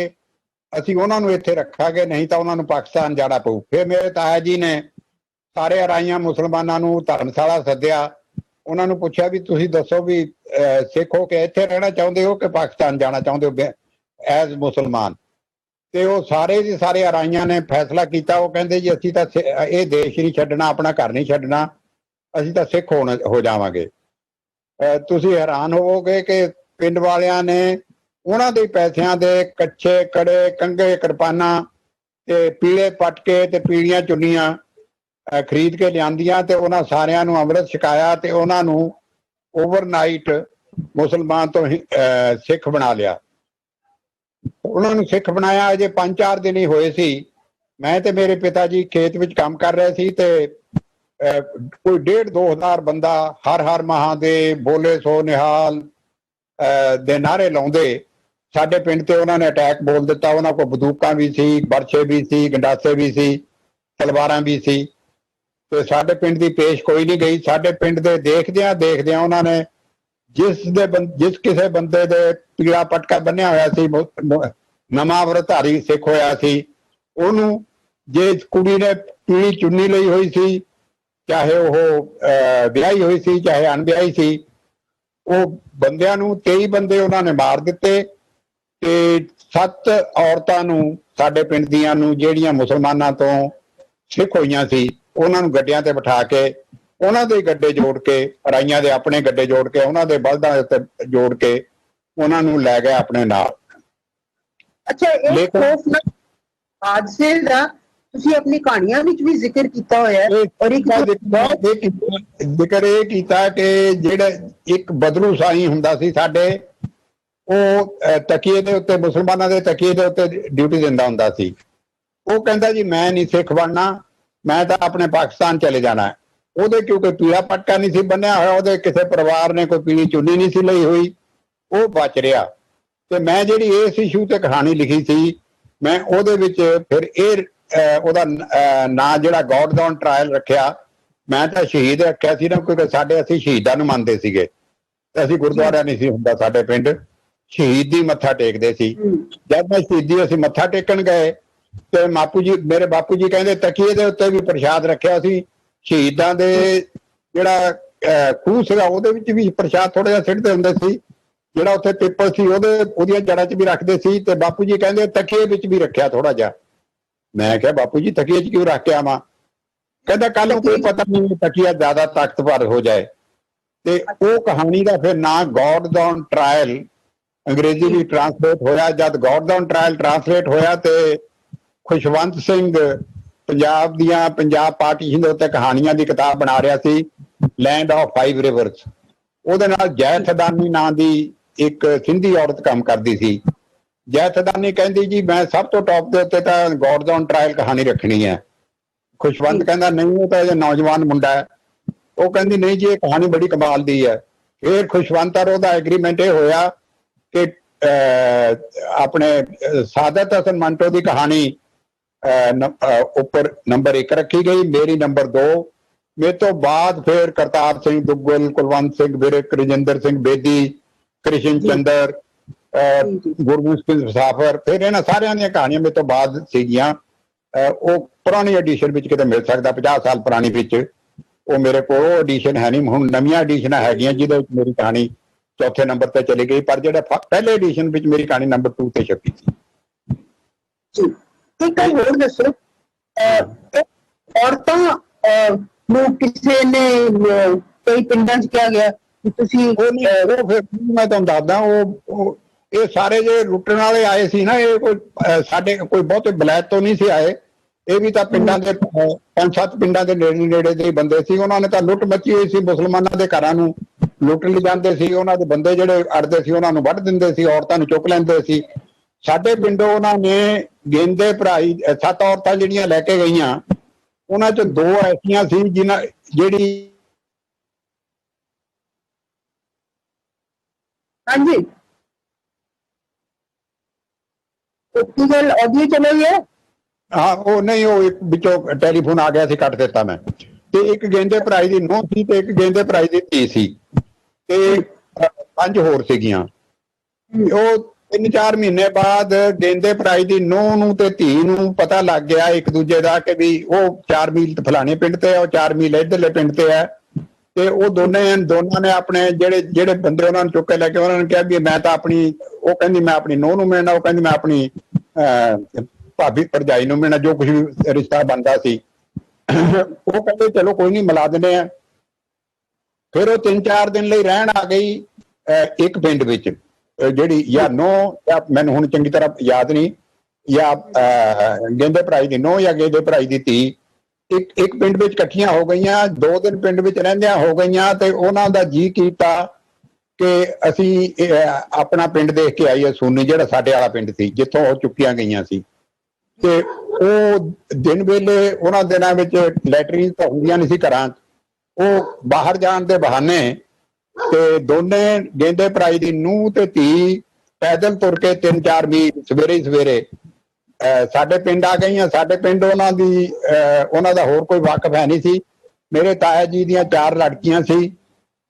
ਅਸੀਂ ਉਹਨਾਂ ਨੂੰ ਇੱਥੇ ਰੱਖਾਂਗੇ ਨਹੀਂ ਤਾਂ ਉਹਨਾਂ ਨੂੰ ਪਾਕਿਸਤਾਨ ਜਾਣਾ ਪਊ। ਫਿਰ ਮੇਰੇ ਤਾਇਆ ਜੀ ਨੇ ਸਾਰੇ ਅਰਾਈਆਂ ਮੁਸਲਮਾਨਾਂ ਨੂੰ ਧਰਮਸ਼ਾਲਾ ਸੱਦਿਆ ਉਹਨਾਂ ਨੂੰ ਪੁੱਛਿਆ ਵੀ ਤੁਸੀਂ ਦੱਸੋ ਵੀ ਸਿੱਖ ਹੋ ਕੇ ਇੱਥੇ ਰਹਿਣਾ ਚਾਹੁੰਦੇ ਹੋ ਕਿ ਪਾਕਿਸਤਾਨ ਜਾਣਾ ਚਾਹੁੰਦੇ ਹੋ ਐਜ਼ ਮੁਸਲਮਾਨ। ਤੇ ਉਹ ਸਾਰੇ ਦੇ ਸਾਰੇ ਅਰਾਈਆਂ ਨੇ ਫੈਸਲਾ ਕੀਤਾ ਉਹ ਕਹਿੰਦੇ ਜੀ ਅਸੀਂ ਤਾਂ ਇਹ ਦੇਸ਼ ਨਹੀਂ ਛੱਡਣਾ ਆਪਣਾ ਘਰ ਨਹੀਂ ਛੱਡਣਾ ਅਸੀਂ ਤਾਂ ਸਿੱਖ ਹੋ ਜਾਵਾਂਗੇ। ਤੁਸੀਂ ਹੈਰਾਨ ਹੋਵੋਗੇ ਕਿ ਪਿੰਡ ਵਾਲਿਆਂ ਨੇ ਉਹਨਾਂ ਦੇ ਪੈਸਿਆਂ ਦੇ ਕੱਛੇ ਕੜੇ ਕੰਘੇ ਕਿਰਪਾਨਾਂ ਤੇ ਪੀਲੇ ਪਟਕੇ ਤੇ ਪੀਲੀਆਂ ਚੁੰਨੀਆਂ ਖਰੀਦ ਕੇ ਲਿਆਂਦੀਆਂ ਤੇ ਉਹਨਾਂ ਸਾਰਿਆਂ ਨੂੰ ਅੰਮ੍ਰਿਤ ਛਕਾਇਆ ਤੇ ਉਹਨਾਂ ਨੂੰ ਓਵਰਨਾਈਟ ਮੁਸਲਮਾਨ ਤੋਂ ਸਿੱਖ ਬਣਾ ਲਿਆ। ਉਹਨਾਂ ਨੂੰ ਸਿੱਖ ਬਣਾਇਆ ਅਜੇ 5-4 ਦਿਨ ਹੀ ਹੋਏ ਸੀ। ਮੈਂ ਤੇ ਮੇਰੇ ਪਿਤਾ ਜੀ ਖੇਤ ਵਿੱਚ ਕੰਮ ਕਰ ਰਹੇ ਸੀ ਤੇ ਕੋਈ 1,500-2,000 ਬੰਦਾ ਹਰ ਮਹਾਦੇਵ ਬੋਲੇ ਸੋ ਨਿਹਾਲ ਦੇ ਨਾਅਰੇ ਲਾਉਂਦੇ ਸਾਡੇ ਪਿੰਡ ਤੇ ਉਹਨਾਂ ਨੇ ਅਟੈਕ ਬੋਲ ਦਿੱਤਾ। ਉਹਨਾਂ ਕੋਲ ਬੰਦੂਕਾਂ ਵੀ ਸੀ, ਬਰਛੇ ਵੀ ਸੀ, ਗੰਡਾਸੇ ਵੀ ਸੀ, ਤਲਵਾਰਾਂ ਵੀ ਸੀ, ਤੇ ਸਾਡੇ ਪਿੰਡ ਦੀ ਪੇਸ਼ ਕੋਈ ਨਹੀਂ ਗਈ। ਸਾਡੇ ਪਿੰਡ ਦੇ ਦੇਖਦਿਆਂ ਉਹਨਾਂ ਨੇ ਜਿਸ ਕਿਸੇ ਬੰਦੇ ਦੇ ਪੀਲਾ ਪਟਕਾ ਬੰਨਿਆ ਹੋਇਆ ਸੀ, ਨਵਾਂ ਵਰਧਾਰੀ ਸਿੱਖ ਹੋਇਆ ਸੀ, ਉਹਨੂੰ, ਜੇ ਕੁੜੀ ਨੇ ਪੀਲੀ ਚੁੰਨੀ ਲਈ ਹੋਈ ਸੀ, ਚਾਹੇ ਉਹ ਵਿਆਹੀ ਹੋਈ ਸੀ ਚਾਹੇ ਅਣਵਿਆਹੀ ਸੀ, ਉਹ ਬੰਦਿਆਂ ਨੂੰ 23 ਬੰਦੇ ਉਹਨਾਂ ਨੇ ਮਾਰ ਦਿੱਤੇ। ਤੇ 7 ਔਰਤਾਂ ਨੂੰ ਸਾਡੇ ਪਿੰਡ ਦੀਆਂ ਨੂੰ, ਜਿਹੜੀਆਂ ਮੁਸਲਮਾਨਾਂ ਤੋਂ ਸਿੱਖ ਹੋਈਆਂ ਸੀ, ਉਹਨਾਂ ਨੂੰ ਗੱਡਿਆਂ ਤੇ ਬਿਠਾ ਕੇ, ਉਹਨਾਂ ਦੇ ਗੱਡੇ ਜੋੜ ਕੇ, ਰਾਈਆਂ ਦੇ ਆਪਣੇ ਗੱਡੇ ਜੋੜ ਕੇ, ਉਹਨਾਂ ਦੇ ਬਲਦਾਂ ਦੇ ਉੱਤੇ ਜੋੜ ਕੇ ਉਹਨਾਂ ਨੂੰ ਲੈ ਗਏ ਆਪਣੇ ਨਾਲ। ਅੱਛਾ, ਇਹ ਖੌਫਨਾਕ ਹਾਦਸੇ ਦਾ ਤੁਸੀਂ ਆਪਣੀ ਕਹਾਣੀਆਂ ਵਿੱਚ ਵੀ ਜ਼ਿਕਰ ਕੀਤਾ ਹੋਇਆ ਹੈ, ਔਰ ਇੱਕ ਜ਼ਿਕਰ ਇਹ ਕੀਤਾ ਕਿ ਜਿਹੜਾ ਇੱਕ ਬਦਲੂ ਸਾਈਂ ਹੁੰਦਾ ਸੀ ਸਾਡੇ, ਉਹ ਤਕੀਏ ਦੇ ਉੱਤੇ, ਮੁਸਲਮਾਨਾਂ ਦੇ ਤਕੀਏ ਦੇ ਉੱਤੇ ਡਿਊਟੀ ਦਿੰਦਾ ਹੁੰਦਾ ਸੀ। ਉਹ ਕਹਿੰਦਾ ਜੀ ਮੈਂ ਨਹੀਂ ਸਿੱਖ ਬਣਨਾ, ਮੈਂ ਤਾਂ ਆਪਣੇ ਪਾਕਿਸਤਾਨ ਚਲੇ ਜਾਣਾ। ਉਹਦੇ ਕਿਉਂਕਿ ਪੀਲਾ ਪਟਕਾ ਨਹੀਂ ਸੀ ਬੰਨਿਆ ਹੋਇਆ, ਉਹਦੇ ਕਿਸੇ ਪਰਿਵਾਰ ਨੇ ਕੋਈ ਪੀਲੀ ਚੁੰਨੀ ਨਹੀਂ ਸੀ ਲਈ ਹੋਈ, ਉਹ ਬਚ ਰਿਹਾ। ਤੇ ਮੈਂ ਜਿਹੜੀ ਇਸ ਇਸ਼ੂ ਤੇ ਕਹਾਣੀ ਲਿਖੀ ਸੀ, ਮੈਂ ਉਹਦੇ ਵਿੱਚ ਫਿਰ ਇਹ ਉਹਦਾ ਨਾਂ ਜਿਹੜਾ ਗੋਡਸ ਔਨ ਟ੍ਰਾਇਲ ਰੱਖਿਆ। ਮੈਂ ਤਾਂ ਸ਼ਹੀਦ ਰੱਖਿਆ ਸੀ ਨਾ, ਕਿਉਂਕਿ ਅਸੀਂ ਸ਼ਹੀਦਾਂ ਨੂੰ ਮੰਨਦੇ ਸੀਗੇ, ਅਸੀਂ ਗੁਰਦੁਆਰਾ ਨਹੀਂ ਸੀ ਹੁੰਦਾ ਸਾਡੇ ਪਿੰਡ, ਸ਼ਹੀਦ ਦੀ ਮੱਥਾ ਟੇਕਦੇ ਸੀ। ਜਦ ਮੈਂ ਸ਼ਹੀਦੀ ਅਸੀਂ ਮੱਥਾ ਟੇਕਣ ਗਏ ਤੇ ਮੇਰੇ ਬਾਪੂ ਜੀ ਕਹਿੰਦੇ ਤਕੀਏ ਦੇ ਉੱਤੇ ਵੀ ਪ੍ਰਸ਼ਾਦ ਰੱਖਿਆ ਸੀ, ਸ਼ਹੀਦਾਂ ਦੇ ਜਿਹੜਾ ਖੂਹ ਸੀਗਾ ਉਹਦੇ ਵਿੱਚ ਵੀ ਪ੍ਰਸ਼ਾਦ ਥੋੜਾ ਜਿਹਾ ਸਿੱਟਦੇ ਹੁੰਦੇ ਸੀ, ਜਿਹੜਾ ਉੱਥੇ ਪਿੱਪਲ ਸੀ ਉਹਦੀਆਂ ਜੜ੍ਹਾਂ 'ਚ ਵੀ ਰੱਖਦੇ ਸੀ। ਤੇ ਬਾਪੂ ਜੀ ਕਹਿੰਦੇ ਤਕੀਏ ਵਿੱਚ ਵੀ ਰੱਖਿਆ ਥੋੜਾ ਜਿਹਾ। ਮੈਂ ਕਿਹਾ ਬਾਪੂ ਜੀ ਤਕੀਏ 'ਚ ਕਿਉਂ ਰੱਖ ਕੇ ਆਵਾਂ? ਕਹਿੰਦਾ ਕੱਲ ਨੂੰ ਕੋਈ ਪਤਾ ਨਹੀਂ ਤਕੀਆ ਜ਼ਿਆਦਾ ਤਾਕਤਵਰ ਹੋ ਜਾਏ। ਤੇ ਉਹ ਕਹਾਣੀ ਦਾ ਫਿਰ ਨਾਂ God's on trial Angrezi we translate ਹੋਇਆ। ਜਦ ਗੋਡਸ ਔਨ ਟ੍ਰਾਇਲ ਟ੍ਰਾਂਸਲੇਟ ਹੋਇਆ ਤੇ ਖੁਸ਼ਵੰਤ ਸਿੰਘ ਪੰਜਾਬ ਪਾਰਟੀਸ਼ਨ ਦੇ ਉੱਤੇ ਕਹਾਣੀਆਂ ਦੀ ਕਿਤਾਬ ਬਣਾ ਰਿਹਾ ਸੀ, ਲੈਂਡ ਆਫ 5 ਰਿਵਰਸ। ਉਹਦੇ ਨਾਲ ਜੈ ਥਦਾਨੀ ਨਾਂ ਦੀ ਇੱਕ ਸਿੰਧੀ ਔਰਤ ਕੰਮ ਕਰਦੀ ਸੀ। ਜੈ ਥਦਾਨੀ ਕਹਿੰਦੀ ਜੀ ਮੈਂ ਸਭ ਤੋਂ ਟੌਪ ਦੇ ਉੱਤੇ ਤਾਂ ਗੋਡਸ ਔਨ ਟ੍ਰਾਇਲ ਕਹਾਣੀ ਰੱਖਣੀ ਹੈ। ਖੁਸ਼ਵੰਤ ਕਹਿੰਦਾ ਨਹੀਂ, ਉਹ ਤਾਂ ਇਹ ਨੌਜਵਾਨ ਮੁੰਡਾ ਹੈ। ਉਹ ਕਹਿੰਦੀ ਨਹੀਂ ਜੀ ਇਹ ਕਹਾਣੀ ਬੜੀ ਕਮਾਲ ਦੀ ਹੈ। ਫਿਰ ਖੁਸ਼ਵੰਤ ਔਰ ਉਹਦਾ ਐਗਰੀਮੈਂਟ ਇਹ ਹੋਇਆ ਕਿ ਆਪਣੇ ਸਾਦਤ ਹਸਨ ਮੰਟੋ ਦੀ ਕਹਾਣੀ ਉੱਪਰ ਨੰਬਰ 1 ਰੱਖੀ ਗਈ, ਮੇਰੀ ਨੰਬਰ 2। ਮੇਰੇ ਤੋਂ ਬਾਅਦ ਫਿਰ ਕਰਤਾਰ ਸਿੰਘ ਦੁੱਗਲ, ਕੁਲਵੰਤ ਸਿੰਘ ਵਿਰਕ, ਰਜਿੰਦਰ ਸਿੰਘ ਬੇਦੀ, ਕ੍ਰਿਸ਼ਨ ਚੰਦਰ, ਗੁਰਮੁਖ ਸਿੰਘ ਮੁਸਾਫਰ, ਫਿਰ ਇਹਨਾਂ ਸਾਰਿਆਂ ਦੀਆਂ ਕਹਾਣੀਆਂ ਮੇਰੇ ਤੋਂ ਬਾਅਦ ਸੀਗੀਆਂ। ਉਹ ਪੁਰਾਣੀ ਐਡੀਸ਼ਨ ਵਿੱਚ ਕਿਤੇ ਮਿਲ ਸਕਦਾ, 50 ਸਾਲ ਪੁਰਾਣੀ ਵਿੱਚ। ਉਹ ਮੇਰੇ ਕੋਲ ਉਹ ਐਡੀਸ਼ਨ ਹੈ ਨਹੀਂ, ਹੁਣ ਨਵੀਆਂ ਐਡੀਸ਼ਨਾਂ ਹੈਗੀਆਂ ਜਿਹਦੇ ਵਿੱਚ ਮੇਰੀ ਕਹਾਣੀ ਚੌਥੇ ਨੰਬਰ ਤੇ ਚਲੀ ਗਈ, ਪਰ ਜਿਹੜਾ ਪਹਿਲੇ ਐਡੀਸ਼ਨ ਵਿੱਚ ਮੇਰੀ ਕਹਾਣੀ ਨੰਬਰ 2 ਤੇ ਛਪੀ ਸੀ। ਇੱਕ ਗੱਲ ਹੋਰ ਦੱਸੋ, ਔਰਤਾਂ ਨੂੰ ਕਿਸੇ ਨੇ ਕਈ ਪਿੰਡਾਂ 'ਚ ਕਿਹਾ ਗਿਆ ਕਿ ਤੁਸੀਂ ਉਹ ਫਿਰ ਮੈਂ ਤੁਹਾਨੂੰ ਦੱਸਦਾ, ਉਹ ਇਹ ਸਾਰੇ ਜੇ ਲੁੱਟਣ ਵਾਲੇ ਆਏ ਸੀ ਨਾ, ਇਹ ਕੋਈ ਸਾਡੇ ਕੋਈ ਬਹੁਤੇ ਬਲੈਤ ਤੋਂ ਨਹੀਂ ਸੀ ਆਏ। ਇਹ ਵੀ ਤਾਂ ਪਿੰਡਾਂ ਦੇ 5-7 ਪਿੰਡਾਂ ਦੇ ਨੇੜੇ ਦੇ ਬੰਦੇ ਸੀ। ਉਹਨਾਂ ਨੇ ਤਾਂ ਲੁੱਟ ਮੱਚੀ ਹੋਈ ਸੀ, ਮੁਸਲਮਾਨਾਂ ਦੇ ਘਰਾਂ ਨੂੰ ਲੁੱਟ ਲੈ ਜਾਂਦੇ ਸੀ। ਉਹਨਾਂ ਦੇ ਬੰਦੇ ਜਿਹੜੇ ਅੜਦੇ ਸੀ ਉਹਨਾਂ ਨੂੰ ਵੱਢ ਦਿੰਦੇ ਸੀ, ਔਰਤਾਂ ਨੂੰ ਚੁੱਕ ਲੈਂਦੇ ਸੀ। ਸਾਡੇ ਪਿੰਡੋਂ ਉਹਨਾਂ ਨੇ ਗੇਂਦੇ ਭਰਾਈ 7 ਔਰਤਾਂ ਜਿਹੜੀਆਂ ਲੈ ਕੇ ਗਈਆਂ, ਉਹਨਾਂ 'ਚ 2 ਐਸੀਆਂ ਸੀ ਜਿਹੜੀ ਹਾਂਜੀ ਕੀ ਗੱਲ ਆਡੀਓ ਚਲੀ ਹੈ? ਹਾਂ ਉਹ ਨਹੀਂ, ਉਹ ਇੱਕ ਵਿੱਚੋਂ ਟੈਲੀਫੋਨ ਆ ਗਿਆ ਸੀ, ਕੱਟ ਦਿੱਤਾ ਮੈਂ। ਤੇ ਇੱਕ ਗੇਂਦੇ ਭਰਾਈ ਦੀ ਨੂੰਹ ਸੀ ਤੇ ਇੱਕ ਗੇਂਦੇ ਭਰਾਈ ਦੀ ਧੀ ਸੀ, ਤੇ 5 ਹੋਰ ਸੀਗੀਆਂ। ਉਹ 3-4 ਮਹੀਨੇ ਬਾਅਦ ਗੇਂਦੇ ਭਰਾਈ ਦੀ ਨੂੰਹ ਨੂੰ ਤੇ ਧੀ ਨੂੰ ਪਤਾ ਲੱਗ ਗਿਆ ਇੱਕ ਦੂਜੇ ਦਾ ਕਿ ਵੀ ਉਹ 4 ਮੀਲ ਫਲਾਣੇ ਪਿੰਡ ਤੇ ਹੈ, ਉਹ 4 ਮੀਲ ਇੱਧਰਲੇ ਪਿੰਡ ਤੇ ਹੈ। ਤੇ ਉਹ ਦੋਨਾਂ ਨੇ ਆਪਣੇ ਜਿਹੜੇ ਬੰਦੇ ਉਹਨਾਂ ਨੂੰ ਚੁੱਕ ਕੇ ਲੈ ਕੇ ਉਹਨਾਂ ਨੇ ਕਿਹਾ ਵੀ ਮੈਂ ਤਾਂ ਆਪਣੀ, ਉਹ ਕਹਿੰਦੀ ਮੈਂ ਆਪਣੀ ਨੂੰਹ ਨੂੰ ਮਿਲਣਾ, ਉਹ ਕਹਿੰਦੀ ਮੈਂ ਆਪਣੀ ਭਾਬੀ ਭਰਜਾਈ ਨੂੰ ਮਿਲਣਾ, ਜੋ ਕੁਝ ਵੀ ਰਿਸ਼ਤਾ ਬਣਦਾ ਸੀ। ਉਹ ਕਹਿੰਦੇ ਚਲੋ ਕੋਈ ਨਹੀਂ ਮਿਲਾ ਦਿੰਦੇ ਆ। ਫਿਰ ਉਹ 3-4 ਦਿਨ ਲਈ ਰਹਿਣ ਆ ਗਈ ਇੱਕ ਪਿੰਡ ਵਿੱਚ, ਜਿਹੜੀ ਜਾਂ ਨੂੰਹ ਜਾਂ ਮੈਨੂੰ ਹੁਣ ਚੰਗੀ ਤਰ੍ਹਾਂ ਯਾਦ ਨਹੀਂ, ਜਾਂ ਗੇਂਦੇ ਭਰਾਈ ਦੀ ਨੂੰਹ ਜਾਂ ਗੇਂਦੇ ਭਰਾਈ ਦੀ ਧੀ ਇੱਕ ਪਿੰਡ ਵਿੱਚ ਇਕੱਠੀਆਂ ਹੋ ਗਈਆਂ। 2 ਦਿਨ ਪਿੰਡ ਵਿੱਚ ਰਹਿੰਦਿਆਂ ਹੋ ਗਈਆਂ ਤੇ ਉਹਨਾਂ ਦਾ ਜੀ ਕੀਤਾ ਕਿ ਅਸੀਂ ਆਪਣਾ ਪਿੰਡ ਦੇਖ ਕੇ ਆਈਏ, ਸੂਨੀ, ਜਿਹੜਾ ਸਾਡੇ ਵਾਲਾ ਪਿੰਡ ਸੀ ਜਿੱਥੋਂ ਉਹ ਚੁੱਕੀਆਂ ਗਈਆਂ ਸੀ। ਤੇ ਉਹ ਦਿਨ ਵੇਲੇ ਉਹਨਾਂ ਦਿਨਾਂ ਵਿੱਚ ਲੈਟਰੀਨ ਤਾਂ ਹੁੰਦੀਆਂ ਨਹੀਂ ਸੀ ਘਰਾਂ 'ਚ। ਉਹ ਬਾਹਰ ਜਾਣ ਦੇ ਬਹਾਨੇ ਤੇ ਦੋਨੇ ਗੇਂਦੇ ਭਰਾਈ ਦੀ ਨੂੰਹ ਤੇ ਧੀ ਪੈਦਲ ਤੁਰ ਕੇ 3-4 ਮੀਲ ਸਵੇਰੇ ਹੀ ਸਵੇਰੇ ਸਾਡੇ ਪਿੰਡ ਆ ਗਈਆਂ। ਸਾਡੇ ਪਿੰਡ ਉਹਨਾਂ ਦੀ ਉਹਨਾਂ ਦਾ ਹੋਰ ਕੋਈ ਵਾਕਫ ਹੈ ਨਹੀਂ ਸੀ। ਮੇਰੇ ਤਾਇਆ ਜੀ ਦੀਆਂ 4 ਲੜਕੀਆਂ ਸੀ,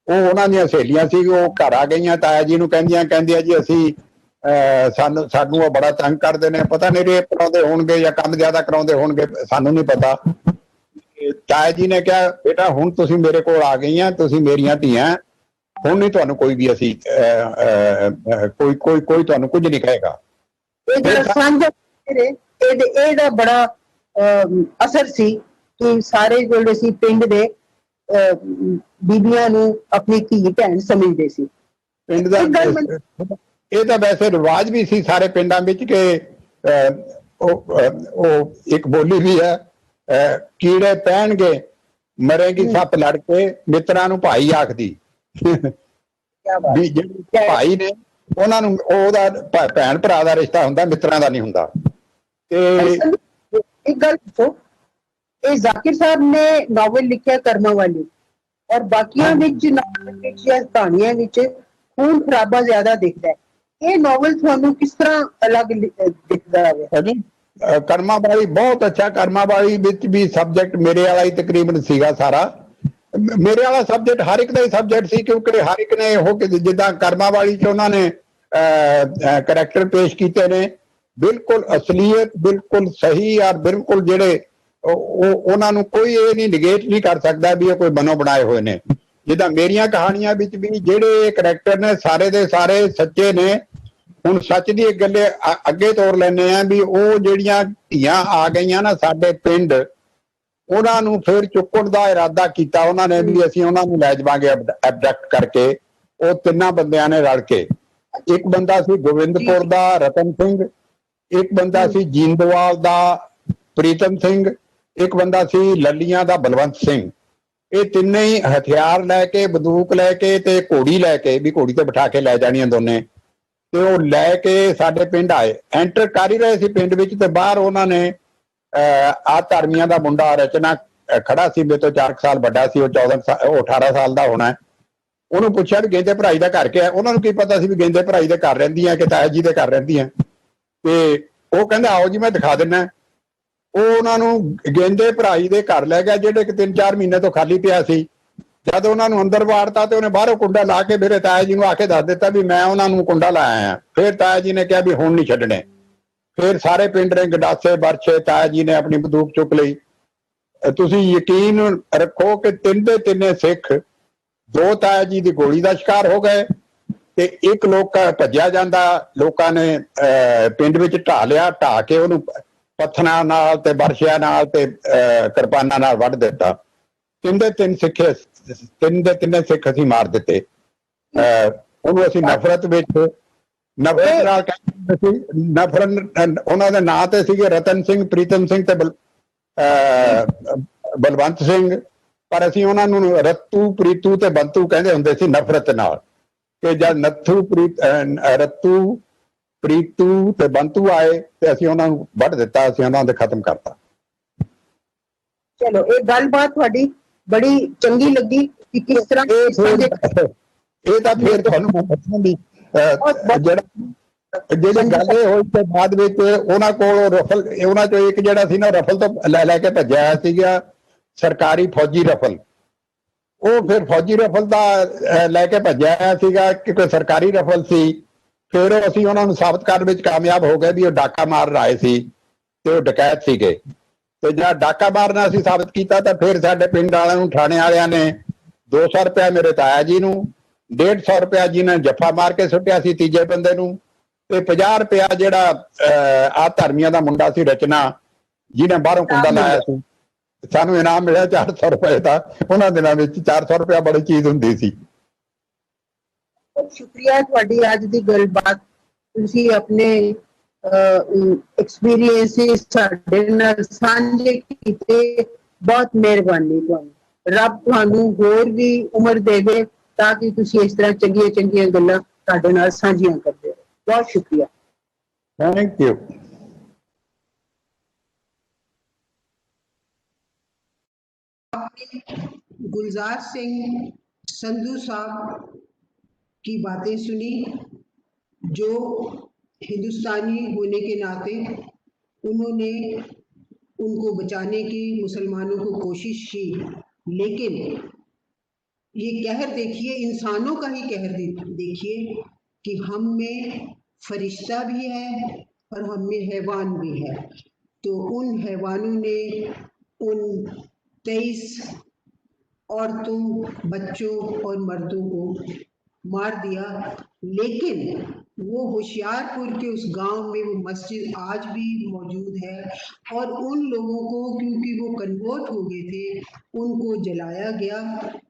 ਉਹ ਉਹਨਾਂ ਦੀਆਂ ਸਹੇਲੀਆਂ ਸੀ। ਉਹ ਘਰ ਆ ਗਈਆਂ, ਤਾਇਆ ਜੀ ਨੂੰ ਕਹਿੰਦੀਆਂ ਜੀ ਅਸੀਂ ਸਾਨੂੰ ਉਹ ਬੜਾ ਤੰਗ ਕਰਦੇ ਨੇ, ਪਤਾ ਨਹੀਂ ਰੇਪ ਕਰਾਉਂਦੇ ਹੋਣਗੇ ਜਾਂ ਕੰਮ ਜ਼ਿਆਦਾ ਕਰਾਉਂਦੇ ਹੋਣਗੇ, ਸਾਨੂੰ ਨਹੀਂ ਪਤਾ। ਤਾਇਆ ਜੀ ਨੇ ਕਿਹਾ ਬੇਟਾ ਹੁਣ ਤੁਸੀਂ ਮੇਰੇ ਕੋਲ ਆ ਗਈਆਂ, ਤੁਸੀਂ ਮੇਰੀਆਂ ਧੀਆਂ, ਹੁਣ ਨਹੀਂ ਤੁਹਾਨੂੰ ਕੋਈ ਵੀ ਅਸੀਂ ਕੋਈ ਤੁਹਾਨੂੰ ਕੁਝ ਨਹੀਂ ਕਹੇਗਾ। ਇਹਦਾ ਬੜਾ ਅਸਰ ਸੀ ਕਿ ਸਾਰੇ ਜਿਹੜੇ ਸੀ ਪਿੰਡ ਦੇ ਬੀਬੀਆਂ ਨੂੰ ਆਪਣੀ ਧੀ ਭੈਣ ਸਮਝਦੇ ਸੀ। ਪਿੰਡ ਦਾ ਇਹ ਤਾਂ ਵੈਸੇ ਰਿਵਾਜ ਵੀ ਸੀ ਸਾਰੇ ਪਿੰਡਾਂ ਵਿੱਚ ਕਿ ਉਹ ਇੱਕ ਬੋਲੀ ਵੀ ਹੈ, ਕੀੜੇ ਪੈਣਗੇ ਮਰੇਗੀ ਸੱਪ ਲੜ ਕੇ, ਮਿੱਤਰਾਂ ਨੂੰ ਭਾਈ ਆਖਦੀ। ਵੀ ਜਿਹੜੇ ਭਾਈ ਨੇ ਉਹਨਾਂ ਨੂੰ ਉਹਦਾ ਭੈਣ ਭਰਾ ਦਾ ਰਿਸ਼ਤਾ ਹੁੰਦਾ, ਮਿੱਤਰਾਂ ਦਾ ਨਹੀਂ ਹੁੰਦਾ। ਤੇ ਇੱਕ ਗੱਲ ਪੁੱਛੋ, ਇਹ ਜ਼ਾਕਿਰ ਸਾਹਿਬ ਨੇ ਨਾਵਲ ਲਿਖਿਆ ਕਰਮਾਂ ਵਾਲੀ, ਔਰ ਬਾਕੀਆਂ ਵਿੱਚ ਨਾਵਲ ਵਿੱਚ ਜਾਂ ਕਹਾਣੀਆਂ ਵਿੱਚ ਖੂਨ ਖਰਾਬਾ ਜ਼ਿਆਦਾ ਦਿਖਦਾ ਹੈ। ਇਹ ਨਾਵਲ ਤੁਹਾਨੂੰ ਕਿਸ ਤਰ੍ਹਾਂ ਅਲੱਗ ਦਿਖਦਾ ਹੈ? ਕਰਮਾਂ ਵਾਲੀ ਬਹੁਤ ਅੱਛਾ। ਕਰਮਾਂ ਵਾਲੀ ਵਿੱਚ ਵੀ ਸਬਜੈਕਟ ਮੇਰੇ ਵਾਲਾ ਹੀ ਤਕਰੀਬਨ ਸੀਗਾ ਸਾਰਾ। ਮੇਰੇ ਵਾਲਾ ਸਬਜੈਕਟ ਹਰ ਇੱਕ ਦਾ ਹੀ ਸਬਜੈਕਟ ਸੀ, ਕਿਉਂਕਿ ਹਰ ਇੱਕ ਨੇ ਉਹ ਜਿੱਦਾਂ ਕਰਮਾਂ ਵਾਲੀ 'ਚ ਉਹਨਾਂ ਨੇ ਕਰੈਕਟਰ ਪੇਸ਼ ਕੀਤੇ ਨੇ, ਬਿਲਕੁਲ ਅਸਲੀਅਤ, ਬਿਲਕੁਲ ਸਹੀ, ਔਰ ਬਿਲਕੁਲ ਜਿਹੜੇ ਉਹਨਾਂ ਨੂੰ ਕੋਈ ਇਹ ਨਹੀਂ ਨਿਗੇਟ ਨਹੀਂ ਕਰ ਸਕਦਾ ਵੀ ਇਹ ਕੋਈ ਬਣੋ ਬਣਾਏ ਹੋਏ ਨੇ। ਜਿੱਦਾਂ ਮੇਰੀਆਂ ਕਹਾਣੀਆਂ ਵਿੱਚ ਵੀ ਜਿਹੜੇ ਕਰੈਕਟਰ ਨੇ ਸਾਰੇ ਦੇ ਸਾਰੇ ਸੱਚੇ ਨੇ। ਹੁਣ ਸੱਚ ਦੀ ਇੱਕ ਗੱਲ ਅੱਗੇ ਤੋਰ ਲੈਂਦੇ ਆ ਵੀ ਉਹ ਜਿਹੜੀਆਂ ਧੀਆਂ ਆ ਗਈਆਂ ਨਾ ਸਾਡੇ ਪਿੰਡ, ਉਹਨਾਂ ਨੂੰ ਫਿਰ ਚੁੱਕਣ ਦਾ ਇਰਾਦਾ ਕੀਤਾ ਉਹਨਾਂ ਨੇ ਵੀ ਅਸੀਂ ਉਹਨਾਂ ਨੂੰ ਲੈ ਜਾਵਾਂਗੇ ਐਬਡਕਟ ਕਰਕੇ। ਉਹ 3 ਬੰਦਿਆਂ ਨੇ ਰਲ ਕੇ, ਇੱਕ ਬੰਦਾ ਸੀ ਗੋਬਿੰਦਪੁਰ ਦਾ ਰਤਨ ਸਿੰਘ, ਇੱਕ ਬੰਦਾ ਸੀ ਜੀਂਦਵਾਲ ਦਾ ਪ੍ਰੀਤਮ ਸਿੰਘ, ਇੱਕ ਬੰਦਾ ਸੀ ਲੱਲੀਆਂ ਦਾ ਬਲਵੰਤ ਸਿੰਘ। ਇਹ ਤਿੰਨੇ ਹੀ ਹਥਿਆਰ ਲੈ ਕੇ, ਬੰਦੂਕ ਲੈ ਕੇ ਤੇ ਘੋੜੀ ਲੈ ਕੇ, ਵੀ ਘੋੜੀ ਤੇ ਬਿਠਾ ਕੇ ਲੈ ਜਾਣੀਆਂ ਦੋਨੇ, ਤੇ ਉਹ ਲੈ ਕੇ ਸਾਡੇ ਪਿੰਡ ਆਏ। ਐਂਟਰ ਕਰ ਹੀ ਰਹੇ ਸੀ ਪਿੰਡ ਵਿੱਚ ਤੇ ਬਾਹਰ ਉਹਨਾਂ ਨੇ ਆ ਧਰਮੀਆਂ ਦਾ ਮੁੰਡਾ ਰਚਨਾ ਖੜਾ ਸੀ, ਮੇਰੇ ਤੋਂ 4 ਸਾਲ ਵੱਡਾ ਸੀ, ਉਹ 18 ਸਾਲ ਦਾ ਹੋਣਾ। ਉਹਨੂੰ ਪੁੱਛਿਆ ਵੀ ਗੇਂਦੇ ਭਰਾਈ ਦਾ ਘਰ ਕਿਹਾ। ਉਹਨਾਂ ਨੂੰ ਕੀ ਪਤਾ ਸੀ ਵੀ ਗੇਂਦੇ ਭਰਾਈ ਦੇ ਘਰ ਰਹਿੰਦੀਆਂ ਕਿ ਤਾਇਆ ਜੀ ਦੇ ਘਰ ਰਹਿੰਦੀਆਂ। ਤੇ ਉਹ ਕਹਿੰਦਾ ਆਓ ਜੀ ਮੈਂ ਦਿਖਾ ਦਿੰਦਾ। ਉਹ ਉਹਨਾਂ ਨੂੰ ਗੇਂਦੇ ਭਰਾਈ ਦੇ ਘਰ ਲੈ ਗਿਆ, ਜਿਹੜੇ ਕਿ 3-4 ਮਹੀਨੇ ਤੋਂ ਖਾਲੀ ਪਿਆ ਸੀ। ਜਦ ਉਹਨਾਂ ਨੂੰ ਅੰਦਰ ਵਾੜਤਾ ਤੇ ਉਹਨੇ ਬਾਹਰੋਂ ਕੁੰਡਾ ਲਾ ਕੇ ਮੇਰੇ ਤਾਇਆ ਜੀ ਨੂੰ ਆ ਕੇ ਦੱਸ ਦਿੱਤਾ ਵੀ ਮੈਂ ਉਹਨਾਂ ਨੂੰ ਕੁੰਡਾ ਲਾਇਆ ਆ। ਫਿਰ ਤਾਇਆ ਜੀ ਨੇ ਕਿਹਾ ਵੀ ਹੁਣ ਨਹੀਂ ਛੱਡਣੇ। ਫਿਰ ਸਾਰੇ ਪਿੰਡ ਨੇ ਗੰਡਾਸੇ ਵਰਛੇ, ਤਾਇਆ ਜੀ ਨੇ ਆਪਣੀ ਬੰਦੂਕ ਚੁੱਕ ਲਈ। ਤੁਸੀਂ ਯਕੀਨ ਰੱਖੋ ਕਿ 3 ਦੇ 3 ਸਿੱਖ, 2 ਤਾਇਆ ਜੀ ਦੀ ਗੋਲੀ ਦਾ ਸ਼ਿਕਾਰ ਹੋ ਗਏ ਤੇ ਇੱਕ ਲੋਕ ਭੱਜਿਆ ਜਾਂਦਾ ਲੋਕਾਂ ਨੇ ਪਿੰਡ ਵਿੱਚ ਢਾ ਲਿਆ। ਢਾ ਕੇ ਉਹਨੂੰ ਪੱਥਰਾਂ ਨਾਲ ਤੇ ਵਰਸ਼ਿਆਂ ਨਾਲ ਤੇ ਕਿਰਪਾਨਾਂ ਨਾਲ ਵੱਢ ਦਿੱਤਾ। 3 ਦੇ 3 ਸਿੱਖ ਅਸੀਂ ਮਾਰ ਦਿੱਤੇ। ਉਹਨੂੰ ਅਸੀਂ ਨਫ਼ਰਤ ਵਿੱਚ ਨਫ਼ਰਤ ਨਾਲ ਕਹਿੰਦੇ ਸੀ। ਨਫ਼ਰਤ ਉਹਨਾਂ ਦੇ ਨਾਂ ਤੇ ਸੀਗੇ ਰਤਨ ਸਿੰਘ, ਪ੍ਰੀਤਮ ਸਿੰਘ ਤੇ ਬਲਵੰਤ ਸਿੰਘ, ਪਰ ਅਸੀਂ ਉਹਨਾਂ ਨੂੰ ਰੱਤੂ, ਪ੍ਰੀਤੂ ਤੇ ਬੰਤੂ ਕਹਿੰਦੇ ਹੁੰਦੇ ਸੀ ਨਫ਼ਰਤ ਨਾਲ। ਕਿ ਜਦ ਰੱਤੂ, ਪ੍ਰੀਤੂ ਤੇ ਬੰਤੂ ਆਏ ਤੇ ਅਸੀਂ ਉਹਨਾਂ ਨੂੰ ਵੱਢ ਦਿੱਤਾ, ਅਸੀਂ ਉਹਨਾਂ ਦੇ ਖਤਮ ਕਰਤਾ। ਚਲੋ ਇਹ ਗੱਲਬਾਤ ਤੁਹਾਡੀ ਬੜੀ ਚੰਗੀ ਲੱਗੀ ਕਿ ਕਿਸ ਤਰ੍ਹਾਂ ਇਹ ਤਾਂ ਫਿਰ ਤੁਹਾਨੂੰ ਮੈਂ ਦੱਸਾਂ ਵੀ ਜਿਹੜੇ ਗੱਲ ਹੋਈ ਤੇ ਬਾਅਦ ਵਿੱਚ ਉਹਨਾਂ ਕੋਲ ਰਫਲ, ਉਹਨਾਂ ਚੋਂ ਇੱਕ ਜਿਹੜਾ ਸੀ ਨਾ ਰਫਲ ਤੋਂ ਲੈ ਕੇ ਭੱਜਿਆ ਸੀਗਾ ਸਰਕਾਰੀ ਫੌਜੀ ਰਫਲ। ਉਹ ਫਿਰ ਫੌਜੀ ਰਫਲ ਦਾ ਲੈ ਕੇ ਭੱਜਿਆ ਸੀਗਾ ਕਿਉਂਕਿ ਸਰਕਾਰੀ ਰਫਲ ਸੀ। ਫਿਰ ਅਸੀਂ ਉਹਨਾਂ ਨੂੰ ਸਾਬਤ ਕਰਨ ਵਿੱਚ ਕਾਮਯਾਬ ਹੋ ਗਏ ਵੀ ਉਹ ਡਾਕਾ ਮਾਰ ਰਹੇ ਸੀ ਤੇ ਉਹ ਡਕੈਤ ਸੀਗੇ। ਤੇ ਜਦ ਡਾਕਾ ਮਾਰਨਾ ਅਸੀਂ ਸਾਬਤ ਕੀਤਾ ਤਾਂ ਫਿਰ ਸਾਡੇ ਪਿੰਡ ਵਾਲਿਆਂ ਨੂੰ, ਥਾਣੇ ਵਾਲਿਆਂ ਨੇ 200 ਰੁਪਇਆ ਮੇਰੇ ਤਾਇਆ ਜੀ ਨੂੰ, 150 ਰੁਪਇਆ ਜਿਹਨੇ ਜੱਫਾ ਮਾਰ ਕੇ ਸੁੱਟਿਆ ਸੀ ਤੀਜੇ ਬੰਦੇ ਨੂੰ, ਤੇ 50 ਰੁਪਇਆ ਜਿਹੜਾ ਆ ਧਰਮੀਆਂ ਦਾ ਮੁੰਡਾ ਸੀ ਰਚਨਾ ਜਿਹਨੇ ਬਾਹਰੋਂ ਕੁੰਡਾ ਲਾਇਆ ਸੀ, ਸਾਨੂੰ ਇਨਾਮ ਮਿਲਿਆ 400 ਰੁਪਏ ਦਾ। ਉਹਨਾਂ ਦਿਨਾਂ ਵਿੱਚ 400 ਰੁਪਇਆ ਬੜੀ ਚੀਜ਼ ਹੁੰਦੀ ਸੀ। ਬਹੁਤ ਸ਼ੁਕਰੀਆ ਤੁਹਾਡੀ ਅੱਜ ਦੀ ਗੱਲਬਾਤ, ਤੁਸੀਂ ਆਪਣੇ ਐਕਸਪੀਰੀਐਂਸਿਸ ਸਾਡੇ ਨਾਲ ਸਾਂਝੇ ਕੀਤੇ। ਬਹੁਤ ਮਿਹਰਬਾਨੀ ਤੁਹਾਨੂੰ। ਰੱਬ ਤੁਹਾਨੂੰ ਹੋਰ ਵੀ ਉਮਰ ਦੇਵੇ ਤਾਂ ਕਿ ਤੁਸੀਂ ਇਸ ਤਰ੍ਹਾਂ ਚੰਗੀਆਂ ਚੰਗੀਆਂ ਗੱਲਾਂ ਸਾਡੇ ਨਾਲ ਸਾਂਝੀਆਂ ਕਰਦੇ ਰਹੋ। ਬਹੁਤ ਸ਼ੁਕਰੀਆ। Thank you. गुलजार सिंह संधू साहब की बातें सुनी, जो हिंदुस्तानी होने के नाते उन्होंने उनको बचाने की मुसलमानों को कोशिश की, लेकिन ये कहर देखिए, इंसानों का ही कहर देखिए कि हम में फरिश्ता भी है और हम में हैवान भी है। तो उन हैवानों ने उन 23 औरतों, बच्चों और मर्दों को मार दिया, लेकिन वो होशियारपुर के उस गांव में वो मस्जिद आज भी मौजूद है और उन लोगों को, क्योंकि वो कन्वर्ट हो गए थे, उनको जलाया गया